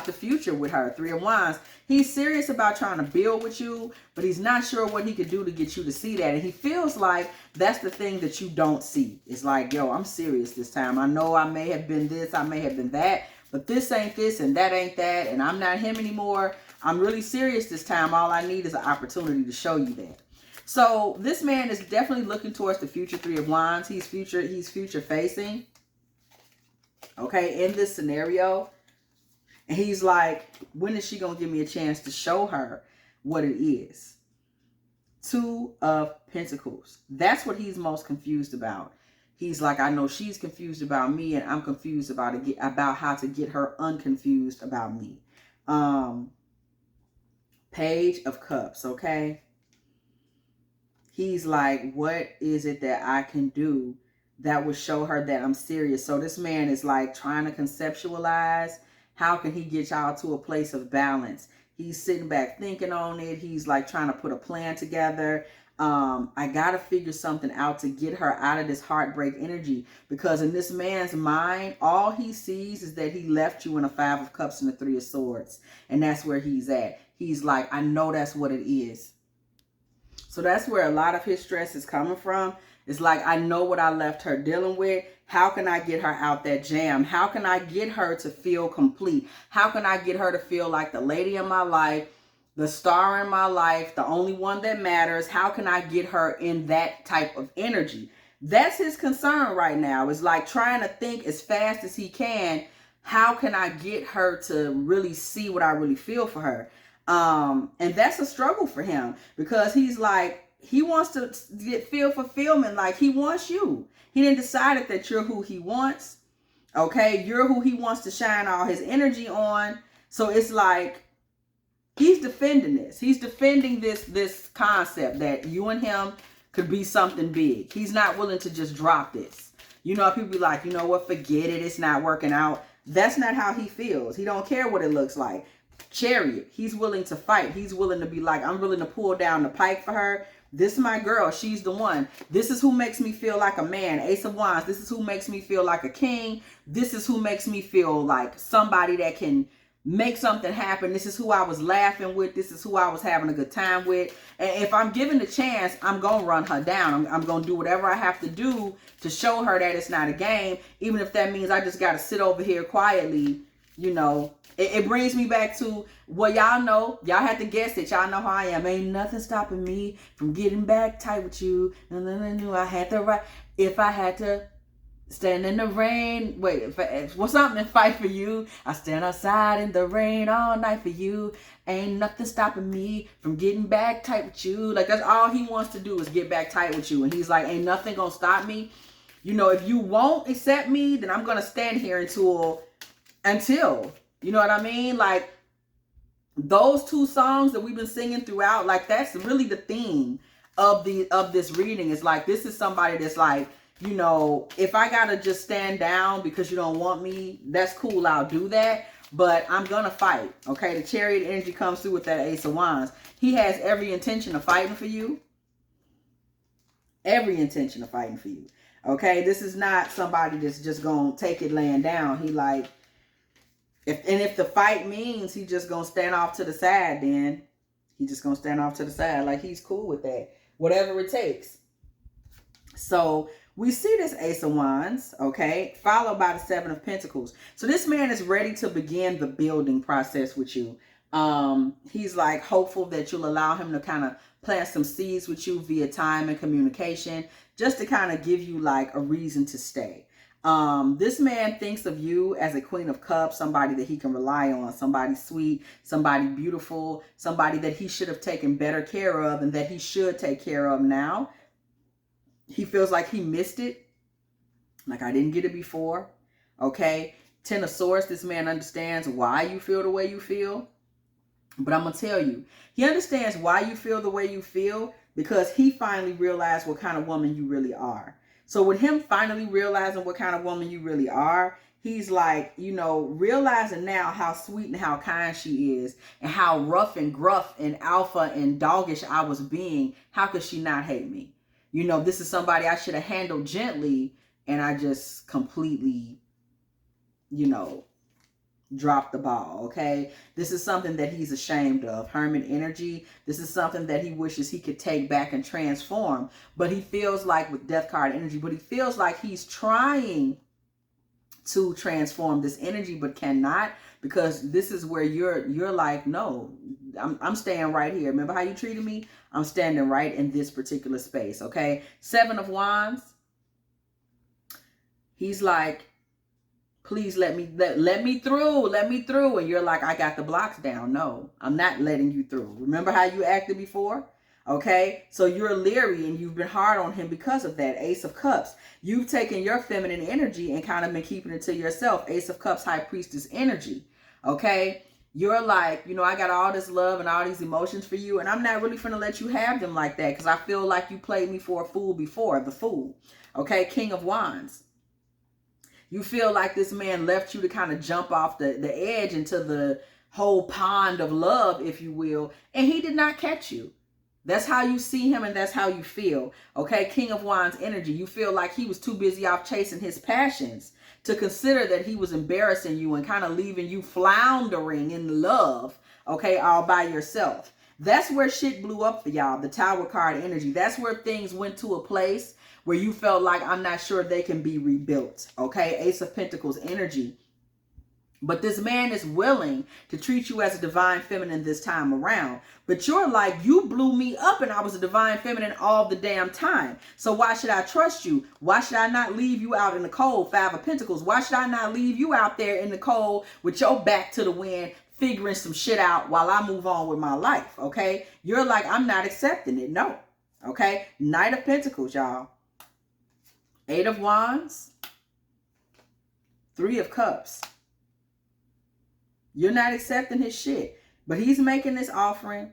the future with her. Three of Wands. He's serious about trying to build with you, but he's not sure what he could do to get you to see that. And he feels like that's the thing that you don't see. It's like, yo, I'm serious this time. I know I may have been this, I may have been that, but this ain't this and that ain't that, and I'm not him anymore. I'm really serious this time. All I need is an opportunity to show you that. So this man is definitely looking towards the future. Three of Wands. He's future facing, okay, in this scenario. And he's like, when is she going to give me a chance to show her what it is? Two of Pentacles. That's what he's most confused about. He's like, I know she's confused about me, and I'm confused about how to get her unconfused about me. Page of Cups, okay? He's like, what is it that I can do that will show her that I'm serious? So this man is like trying to conceptualize, how can he get y'all to a place of balance? He's sitting back thinking on it. He's like trying to put a plan together. I got to figure something out to get her out of this heartbreak energy, because in this man's mind, all he sees is that he left you in a Five of Cups and a Three of Swords. And that's where he's at. He's like, I know that's what it is. So that's where a lot of his stress is coming from. It's like, I know what I left her dealing with. How can I get her out that jam? How can I get her to feel complete? How can I get her to feel like the lady in my life, the star in my life, the only one that matters? How can I get her in that type of energy? That's his concern right now. It's like trying to think as fast as he can. How can I get her to really see what I really feel for her? And that's a struggle for him, because he's like, he wants to feel fulfillment. Like, he wants you. He didn't decide that you're who he wants. Okay. You're who he wants to shine all his energy on. So it's like, he's defending this. He's defending this concept that you and him could be something big. He's not willing to just drop this. You know, people be like, you know what, forget it, it's not working out. That's not how he feels. He don't care what it looks like. Chariot, he's willing to fight. He's willing to be like, I'm willing to pull down the pike for her. This is my girl. She's the one. This is who makes me feel like a man. Ace of Wands. This is who makes me feel like a king. This is who makes me feel like somebody that can make something happen. This is who I was laughing with. This is who I was having a good time with. And if I'm given the chance, I'm going to run her down. I'm going to do whatever I have to do to show her that it's not a game. Even if that means I just got to sit over here quietly, you know. It brings me back to, well, y'all know, y'all had to guess it. Y'all know how I am. Ain't nothing stopping me from getting back tight with you. And then I knew I had to write. If I had to stand in the rain, what's something and fight for you? I stand outside in the rain all night for you. Ain't nothing stopping me from getting back tight with you. Like, that's all he wants to do is get back tight with you. And he's like, ain't nothing gonna stop me. You know, if you won't accept me, then I'm gonna stand here until, you know what I mean? Like, those two songs that we've been singing throughout, like, that's really the theme of this reading. Is like, this is somebody that's like, you know, if I gotta just stand down because you don't want me, that's cool, I'll do that. But I'm gonna fight, okay? The Chariot energy comes through with that Ace of Wands. He has every intention of fighting for you. Every intention of fighting for you, okay? This is not somebody that's just gonna take it laying down. He like, if the fight means he just gonna stand off to the side, then he just gonna stand off to the side. Like, he's cool with that. Whatever it takes. So we see this Ace of Wands, okay, followed by the Seven of Pentacles. So this man is ready to begin the building process with you. He's like hopeful that you'll allow him to kind of plant some seeds with you via time and communication, just to kind of give you like a reason to stay. This man thinks of you as a Queen of Cups, somebody that he can rely on, somebody sweet, somebody beautiful, somebody that he should have taken better care of and that he should take care of now. He feels like he missed it, like I didn't get it before, okay? Ten of Swords, this man understands why you feel the way you feel, but I'm going to tell you, he understands why you feel the way you feel because he finally realized what kind of woman you really are. So with him finally realizing what kind of woman you really are, he's like, you know, realizing now how sweet and how kind she is and how rough and gruff and alpha and doggish I was being. How could she not hate me? You know, this is somebody I should have handled gently and I just completely, you know, dropped the ball, okay? This is something that he's ashamed of. Hermit energy. This is something that he wishes he could take back and transform. But he feels like, with Death card energy, but he feels like he's trying to transform this energy but cannot, because this is where you're like, no, I'm staying right here. Remember how you treated me? I'm standing right in this particular space, okay? Seven of Wands. He's like, please let me through. And you're like, I got the blocks down. No, I'm not letting you through. Remember how you acted before? Okay, so you're leery and you've been hard on him because of that. Ace of Cups. You've taken your feminine energy and kind of been keeping it to yourself. Ace of Cups, High Priestess energy. Okay, you're like, you know, I got all this love and all these emotions for you, and I'm not really finna let you have them like that because I feel like you played me for a fool before, the Fool. Okay, King of Wands. You feel like this man left you to kind of jump off the edge into the whole pond of love, if you will, and he did not catch you. That's how you see him and that's how you feel. Okay, King of Wands energy. You feel like he was too busy off chasing his passions to consider that he was embarrassing you and kind of leaving you floundering in love, okay, all by yourself. That's where shit blew up for y'all, the Tower card energy. That's where things went to a place where you felt like, I'm not sure they can be rebuilt, okay? Ace of Pentacles energy. But this man is willing to treat you as a divine feminine this time around. But you're like, you blew me up and I was a divine feminine all the damn time. So why should I trust you? Why should I not leave you out in the cold? Five of Pentacles. Why should I not leave you out there in the cold with your back to the wind, figuring some shit out while I move on with my life, okay? You're like, I'm not accepting it. No, okay? Knight of Pentacles, y'all. Eight of Wands. Three of Cups. You're not accepting his shit. But he's making this offering.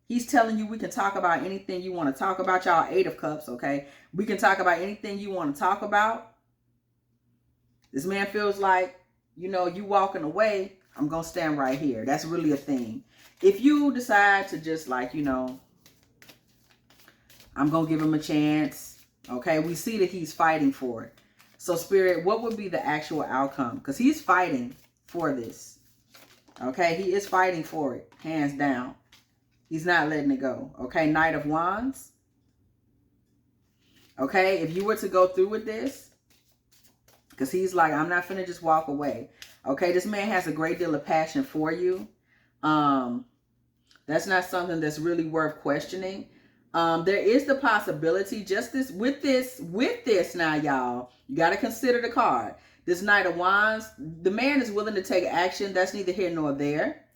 He's telling you we can talk about anything you want to talk about. Y'all, Eight of Cups, okay? We can talk about anything you want to talk about. This man feels like, you know, you walking away, I'm going to stand right here. That's really a thing. If you decide to just like, you know, I'm going to give him a chance. Okay, we see that he's fighting for it. So Spirit, what would be the actual outcome? Because he's fighting for this. Okay, he is fighting for it, hands down. He's not letting it go. Okay, Knight of Wands. Okay, if you were to go through with this, because he's like, I'm not finna just walk away. Okay, this man has a great deal of passion for you. That's not something that's really worth questioning. There is the possibility, just this with this now, y'all, you got to consider the card. This Knight of Wands, the man is willing to take action. That's neither here nor there.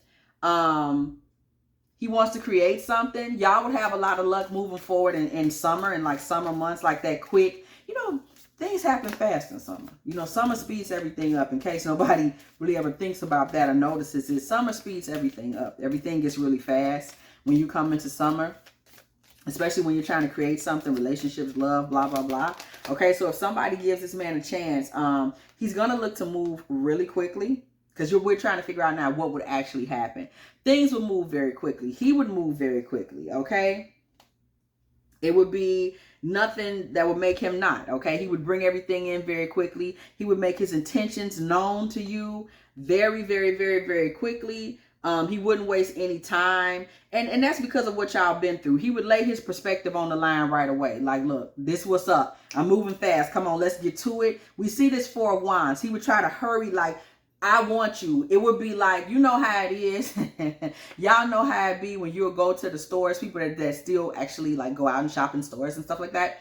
He wants to create something. Y'all would have a lot of luck moving forward in summer and like summer months, like that quick. You know, things happen fast in summer. You know, summer speeds everything up. In case nobody really ever thinks about that or notices it, summer speeds everything up. Everything gets really fast when you come into summer, especially when you're trying to create something, relationships, love, blah, blah, blah. Okay, so if somebody gives this man a chance, he's going to look to move really quickly. Because we're trying to figure out now what would actually happen. Things would move very quickly. He would move very quickly, okay? It would be nothing that would make him not, okay? He would bring everything in very quickly. He would make his intentions known to you very, very, very, very quickly. He wouldn't waste any time. And that's because of what y'all been through. He would lay his perspective on the line right away. Like, look, this what's up. I'm moving fast. Come on, let's get to it. We see this Four of Wands. He would try to hurry, like, I want you. It would be like, you know how it is. Y'all know how it be when you'll go to the stores. People that still actually like go out and shop in stores and stuff like that.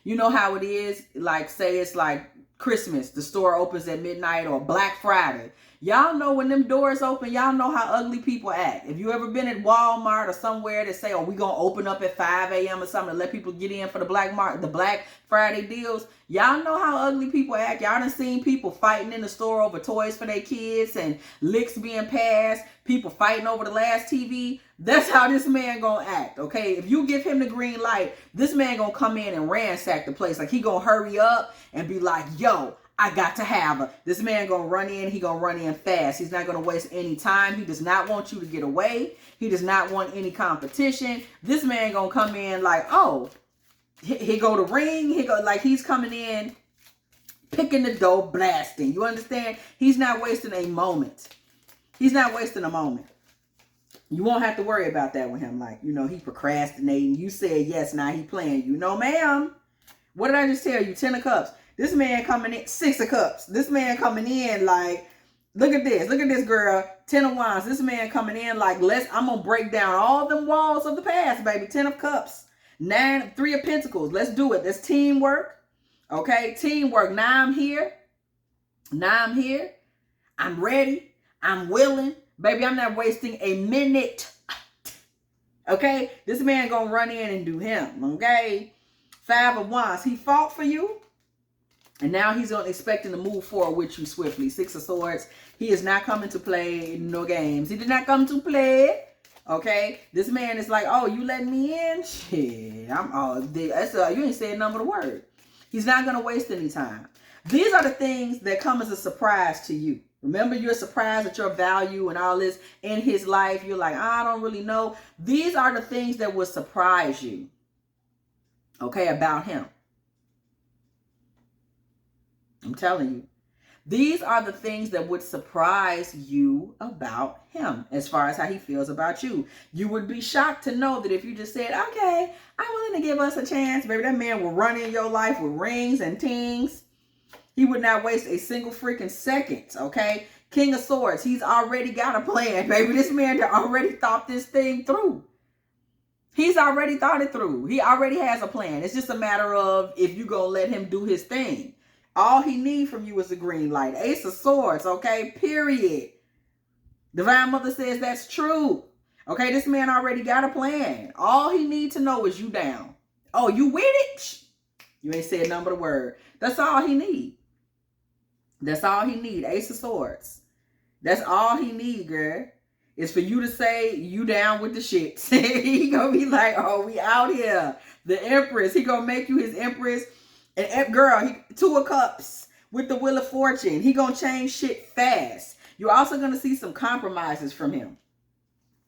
You know how it is. Like, say it's like Christmas. The store opens at midnight, or Black Friday. Y'all know when them doors open, y'all know how ugly people act. If you ever been at Walmart or somewhere that say, oh, we going to open up at 5 a.m. or something to let people get in for the Black Friday deals, y'all know how ugly people act. Y'all done seen people fighting in the store over toys for their kids and licks being passed, people fighting over the last TV. That's how this man going to act, okay? If you give him the green light, this man going to come in and ransack the place. Like, he going to hurry up and be like, yo, I got to have her. This man gonna run in. He gonna run in fast. He's not gonna waste any time. He does not want you to get away. He does not want any competition. This man gonna come in like, oh, he go to ring. He go like he's coming in, picking the dough, blasting. You understand? He's not wasting a moment. He's not wasting a moment. You won't have to worry about that with him. Like, you know, he procrastinating. You said yes, now he playing you. No, ma'am. What did I just tell you? 10 of Cups. This man coming in, 6 of Cups. This man coming in like, look at this. Look at this, girl. 10 of Wands. This man coming in like, I'm going to break down all them walls of the past, baby. 10 of Cups. 3 of Pentacles. Let's do it. That's teamwork. Okay, teamwork. Now I'm here. I'm ready. I'm willing. Baby, I'm not wasting a minute. Okay, this man going to run in and do him. Okay, 5 of Wands. He fought for you. And now he's expecting to move forward with you swiftly. 6 of Swords. He is not coming to play no games. He did not come to play. Okay. This man is like, oh, you letting me in? Shit. You ain't saying none of the word. He's not going to waste any time. These are the things that come as a surprise to you. Remember, you're surprised at your value and all this in his life. You're like, I don't really know. These are the things that will surprise you. Okay, about him. I'm telling you, these are the things that would surprise you about him as far as how he feels about you. You would be shocked to know that if you just said, okay, I'm willing to give us a chance, baby, that man will run in your life with rings and tings. He would not waste a single freaking second, okay? King of Swords, he's already got a plan, baby. This man already thought this thing through. He's already thought it through. He already has a plan. It's just a matter of if you gonna let him do his thing. All he needs from you is a green light. Ace of Swords, okay? Period. Divine Mother says that's true. Okay, this man already got a plan. All he needs to know is you down. Oh, you with it? You ain't said none but a word. That's all he need. That's all he need. Ace of Swords. That's all he need, girl. Is for you to say you down with the shit. He gonna be like, oh, we out here. The Empress. He gonna make you his Empress. And girl, 2 of Cups. with the Wheel of Fortune. He gonna change shit fast. You're also gonna see some compromises from him.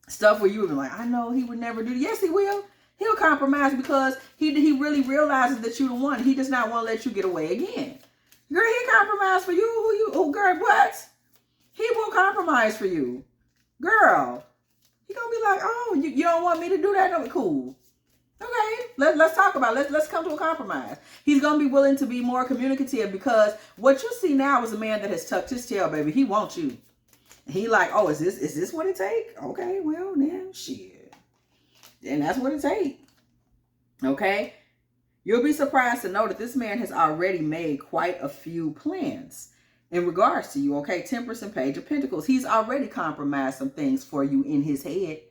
Stuff where you would be like, I know he would never do. Yes, he will. He'll compromise because he really realizes that you're the one. He does not want to let you get away again. Girl, he compromised for you. Oh, girl, what? He will compromise for you. Girl, he gonna be like, oh, you don't want me to do that? No, cool. Okay, let's talk about it. Let's come to a compromise. He's gonna be willing to be more communicative because what you see now is a man that has tucked his tail, baby. He wants you. He like, oh, is this what it take? Okay, well then, shit. Then that's what it take. Okay? You'll be surprised to know that this man has already made quite a few plans in regards to you, okay? Temperance and Page of Pentacles. He's already compromised some things for you in his head,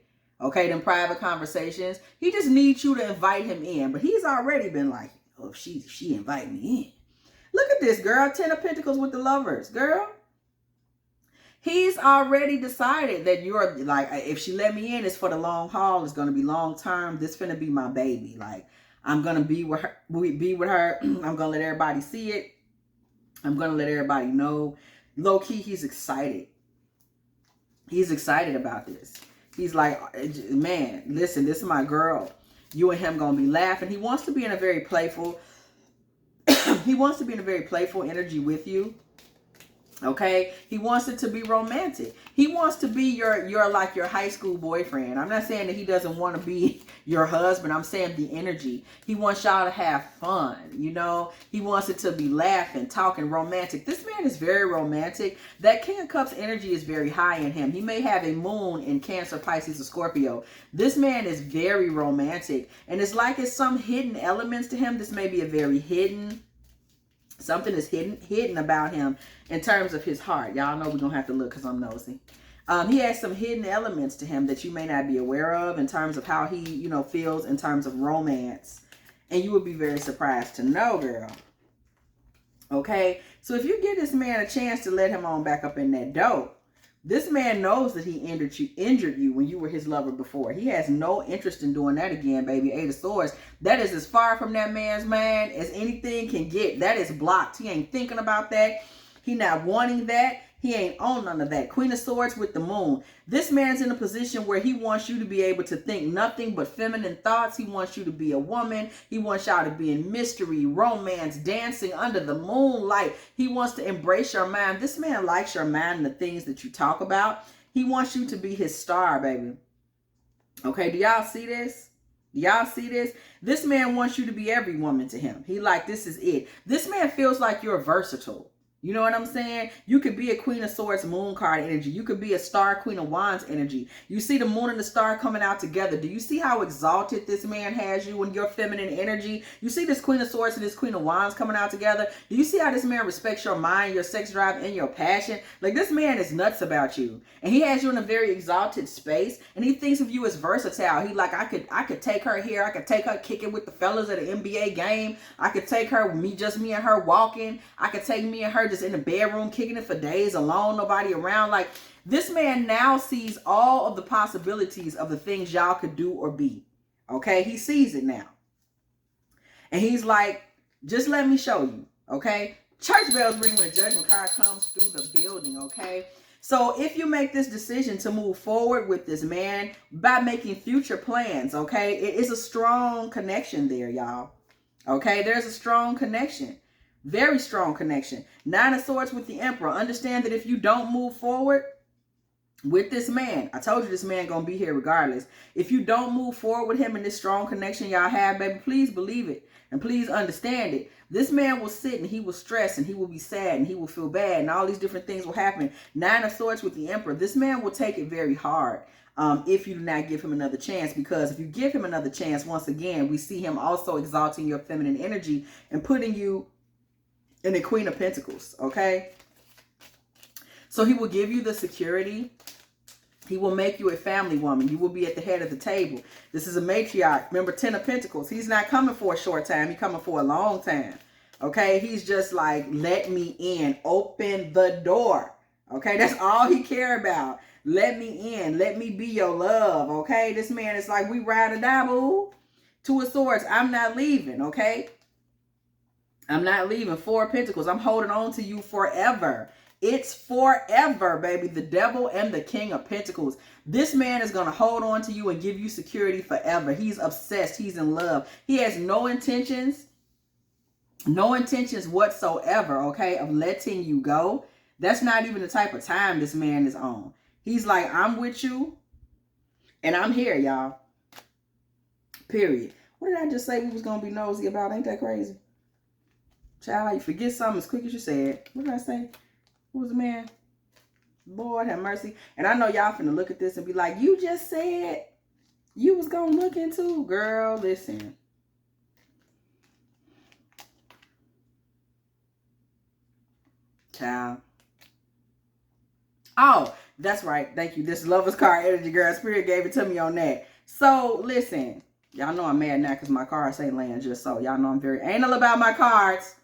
okay? Them private conversations. He just needs you to invite him in, but he's already been like, oh, if she invite me in. Look at this, girl. 10 of Pentacles with the Lovers, girl. He's already decided that you're like, if she let me in, it's for the long haul. It's going to be long term. This finna be my baby. Like, I'm going to be with her. I'm going to let everybody see it. I'm going to let everybody know. Low key, he's excited. He's excited about this. He's like, man, listen, this is my girl. You and him going to be laughing. He wants to be in a very playful, he wants to be in a very playful energy with you. Okay, he wants it to be romantic. He wants to be your like your high school boyfriend. I'm not saying that he doesn't want to be your husband. I'm saying the energy. He wants y'all to have fun, you know. He wants it to be laughing, talking, romantic. This man is very romantic. That King of Cups energy is very high in him. He may have a moon in Cancer, Pisces, or Scorpio. This man is very romantic, and it's like it's some hidden elements to him. This may be a very hidden. Something is hidden about him in terms of his heart. Y'all know we're going to have to look because I'm nosy. He has some hidden elements to him that you may not be aware of in terms of how he, you know, feels in terms of romance. And you would be very surprised to know, girl. Okay? So if you give this man a chance to let him on back up in that dope, this man knows that he injured you when you were his lover before. He has no interest in doing that again, baby. 8 of Swords. That is as far from that man's mind as anything can get. That is blocked. He ain't thinking about that. He not wanting that. He ain't on none of that. Queen of Swords with the moon. This man's in a position where he wants you to be able to think nothing but feminine thoughts. He wants you to be a woman. He wants y'all to be in mystery, romance, dancing under the moonlight. He wants to embrace your mind. This man likes your mind and the things that you talk about. He wants you to be his star, baby. Okay, do y'all see this? Do y'all see this? This man wants you to be every woman to him. He like, this is it. This man feels like you're versatile. You know what I'm saying? You could be a Queen of Swords moon card energy. You could be a star Queen of Wands energy. You see the moon and the star coming out together. Do you see how exalted this man has you and your feminine energy? You see this Queen of Swords and this Queen of Wands coming out together? Do you see how this man respects your mind, your sex drive, and your passion? Like, this man is nuts about you. And he has you in a very exalted space. And he thinks of you as versatile. He like, I could take her here. I could take her kicking with the fellas at an NBA game. I could take her, just me and her walking. I could take me and her just in the bedroom kicking it for days alone, nobody around. Like, this man now sees all of the possibilities of the things y'all could do or be. Okay, he sees it now, and he's like, just let me show you. Okay, church bells ring when the judgment card comes through the building. Okay, so if you make this decision to move forward with this man by making future plans, okay, it is a strong connection there, y'all. Okay, there's a strong connection. Very strong connection. 9 of Swords with the Emperor. Understand that if you don't move forward with this man, I told you this man gonna be here regardless. If you don't move forward with him in this strong connection y'all have, baby, please believe it and please understand it. This man will sit and he will stress and he will be sad and he will feel bad and all these different things will happen. 9 of Swords with the Emperor. This man will take it very hard if you do not give him another chance, because if you give him another chance, once again, we see him also exalting your feminine energy and putting you in the Queen of Pentacles, okay? So he will give you the security. He will make you a family woman. You will be at the head of the table. This is a matriarch. Remember, 10 of Pentacles. He's not coming for a short time. He's coming for a long time, okay? He's just like, let me in. Open the door, okay? That's all he care about. Let me in. Let me be your love, okay? This man is like, we ride or die, boo. 2 of Swords. I'm not leaving, okay? I'm not leaving. 4 of Pentacles. I'm holding on to you forever. It's forever, baby. The Devil and the King of Pentacles. This man is going to hold on to you and give you security forever. He's obsessed. He's in love. He has no intentions whatsoever, okay, of letting you go. That's not even the type of time this man is on. He's like, I'm with you and I'm here, y'all. Period. What did I just say we was going to be nosy about? Ain't that crazy? Child, you forget something as quick as you said. What did I say? Who was the man? Lord have mercy. And I know y'all finna look at this and be like, you just said you was gonna look into. Girl, listen. Child. Oh, that's right. Thank you. This Lover's card energy, girl. Spirit gave it to me on that. So, listen. Y'all know I'm mad now because my cards ain't laying just so. Y'all know I'm very anal about my cards.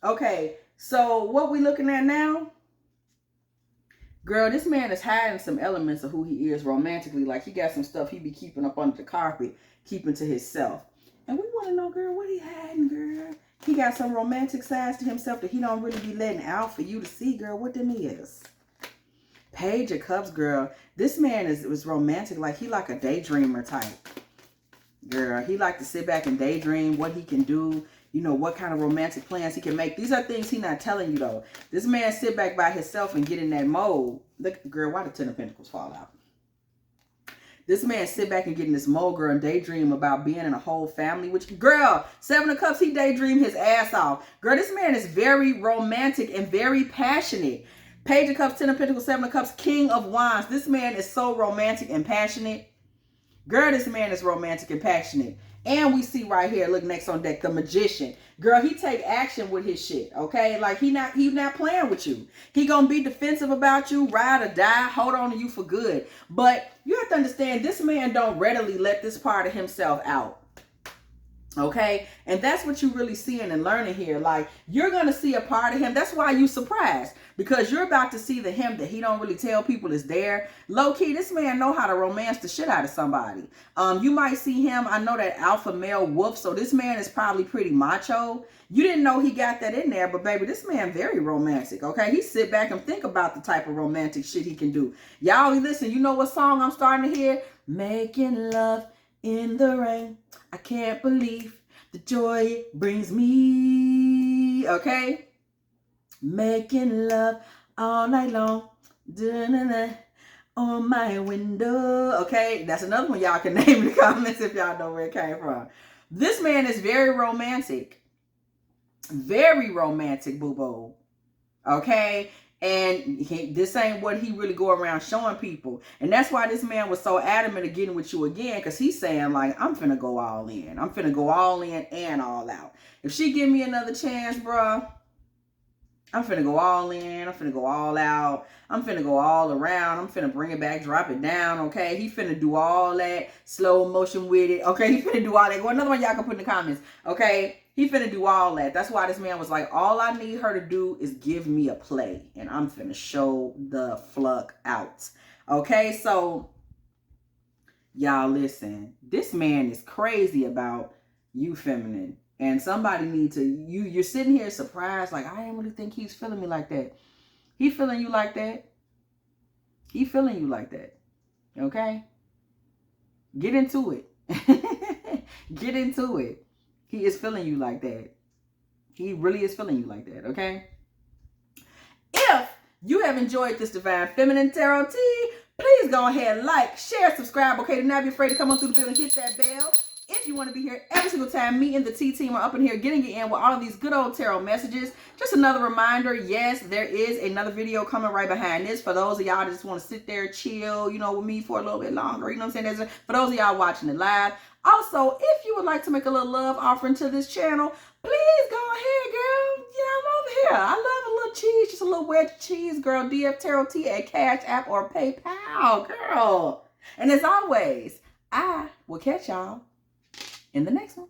Okay, so what we looking at now? Girl, this man is hiding some elements of who he is romantically. Like, he got some stuff he be keeping up under the carpet, keeping to himself. And we want to know, girl, what he hiding, girl? He got some romantic sides to himself that he don't really be letting out for you to see, girl. What them is? Page of Cups, girl. This man was romantic. Like, he like a daydreamer type. Girl, he like to sit back and daydream what he can do. You know, what kind of romantic plans he can make. These are things he's not telling you, though. This man sit back by himself and get in that mode. Look, girl, why the 10 of Pentacles fall out? This man sit back and get in this mode, girl, and daydream about being in a whole family. Which, girl, 7 of Cups, he daydream his ass off. Girl, this man is very romantic and very passionate. Page of Cups, 10 of Pentacles, 7 of Cups, King of Wands. This man is so romantic and passionate. Girl, this man is romantic and passionate. And we see right here, look, next on deck, the Magician. Girl, he take action with his shit, okay? Like, he not playing with you. He gonna be defensive about you, ride or die, hold on to you for good. But you have to understand, this man don't readily let this part of himself out. Okay, and that's what you're really seeing and learning here. Like, you're gonna see a part of him. That's why you surprised, because you're about to see the him that he don't really tell people is there. Low key, this man know how to romance the shit out of somebody. You might see him. I know that alpha male wolf, so this man is probably pretty macho. You didn't know he got that in there, but baby, this man very romantic. Okay, he sit back and think about the type of romantic shit he can do. Y'all listen. You know what song I'm starting to hear? Making love in the rain. I can't believe the joy it brings me. Okay? Making love all night long. Da-na-na, on my window. Okay? That's another one y'all can name in the comments if y'all know where it came from. This man is very romantic. Very romantic, boo-boo. Okay? And this ain't what he really go around showing people. And that's why this man was so adamant of getting with you again. Because he's saying, like, I'm finna go all in. I'm finna go all in and all out. If she give me another chance, bruh, I'm finna go all in. I'm finna go all out. I'm finna go all around. I'm finna bring it back, drop it down, okay? He finna do all that. Slow motion with it. Okay, he finna do all that. Go another one y'all can put in the comments, okay? He finna do all that. That's why this man was like, all I need her to do is give me a play. And I'm finna show the fuck out. Okay, so y'all listen. This man is crazy about you, feminine. And somebody need to, you're sitting here surprised, like, I didn't really think he's feeling me like that. He feeling you like that. He feeling you like that. Okay? Get into it. Get into it. He is feeling you like that. He really is feeling you like that, okay? If you have enjoyed this Divine Feminine Tarot tea, please go ahead, like, share, subscribe, okay? Do not be afraid to come on through the field and hit that bell. If you want to be here every single time, me and the T team are up in here getting you in with all of these good old tarot messages. Just another reminder, yes, there is another video coming right behind this. For those of y'all that just want to sit there, chill, you know, with me for a little bit longer, you know what I'm saying? For those of y'all watching it live. Also, if you would like to make a little love offering to this channel, please go ahead, girl. Yeah, I'm over here. I love a little cheese, just a little wedge of cheese, girl. dftarottea at Cash App or PayPal, girl. And as always, I will catch y'all in the next one.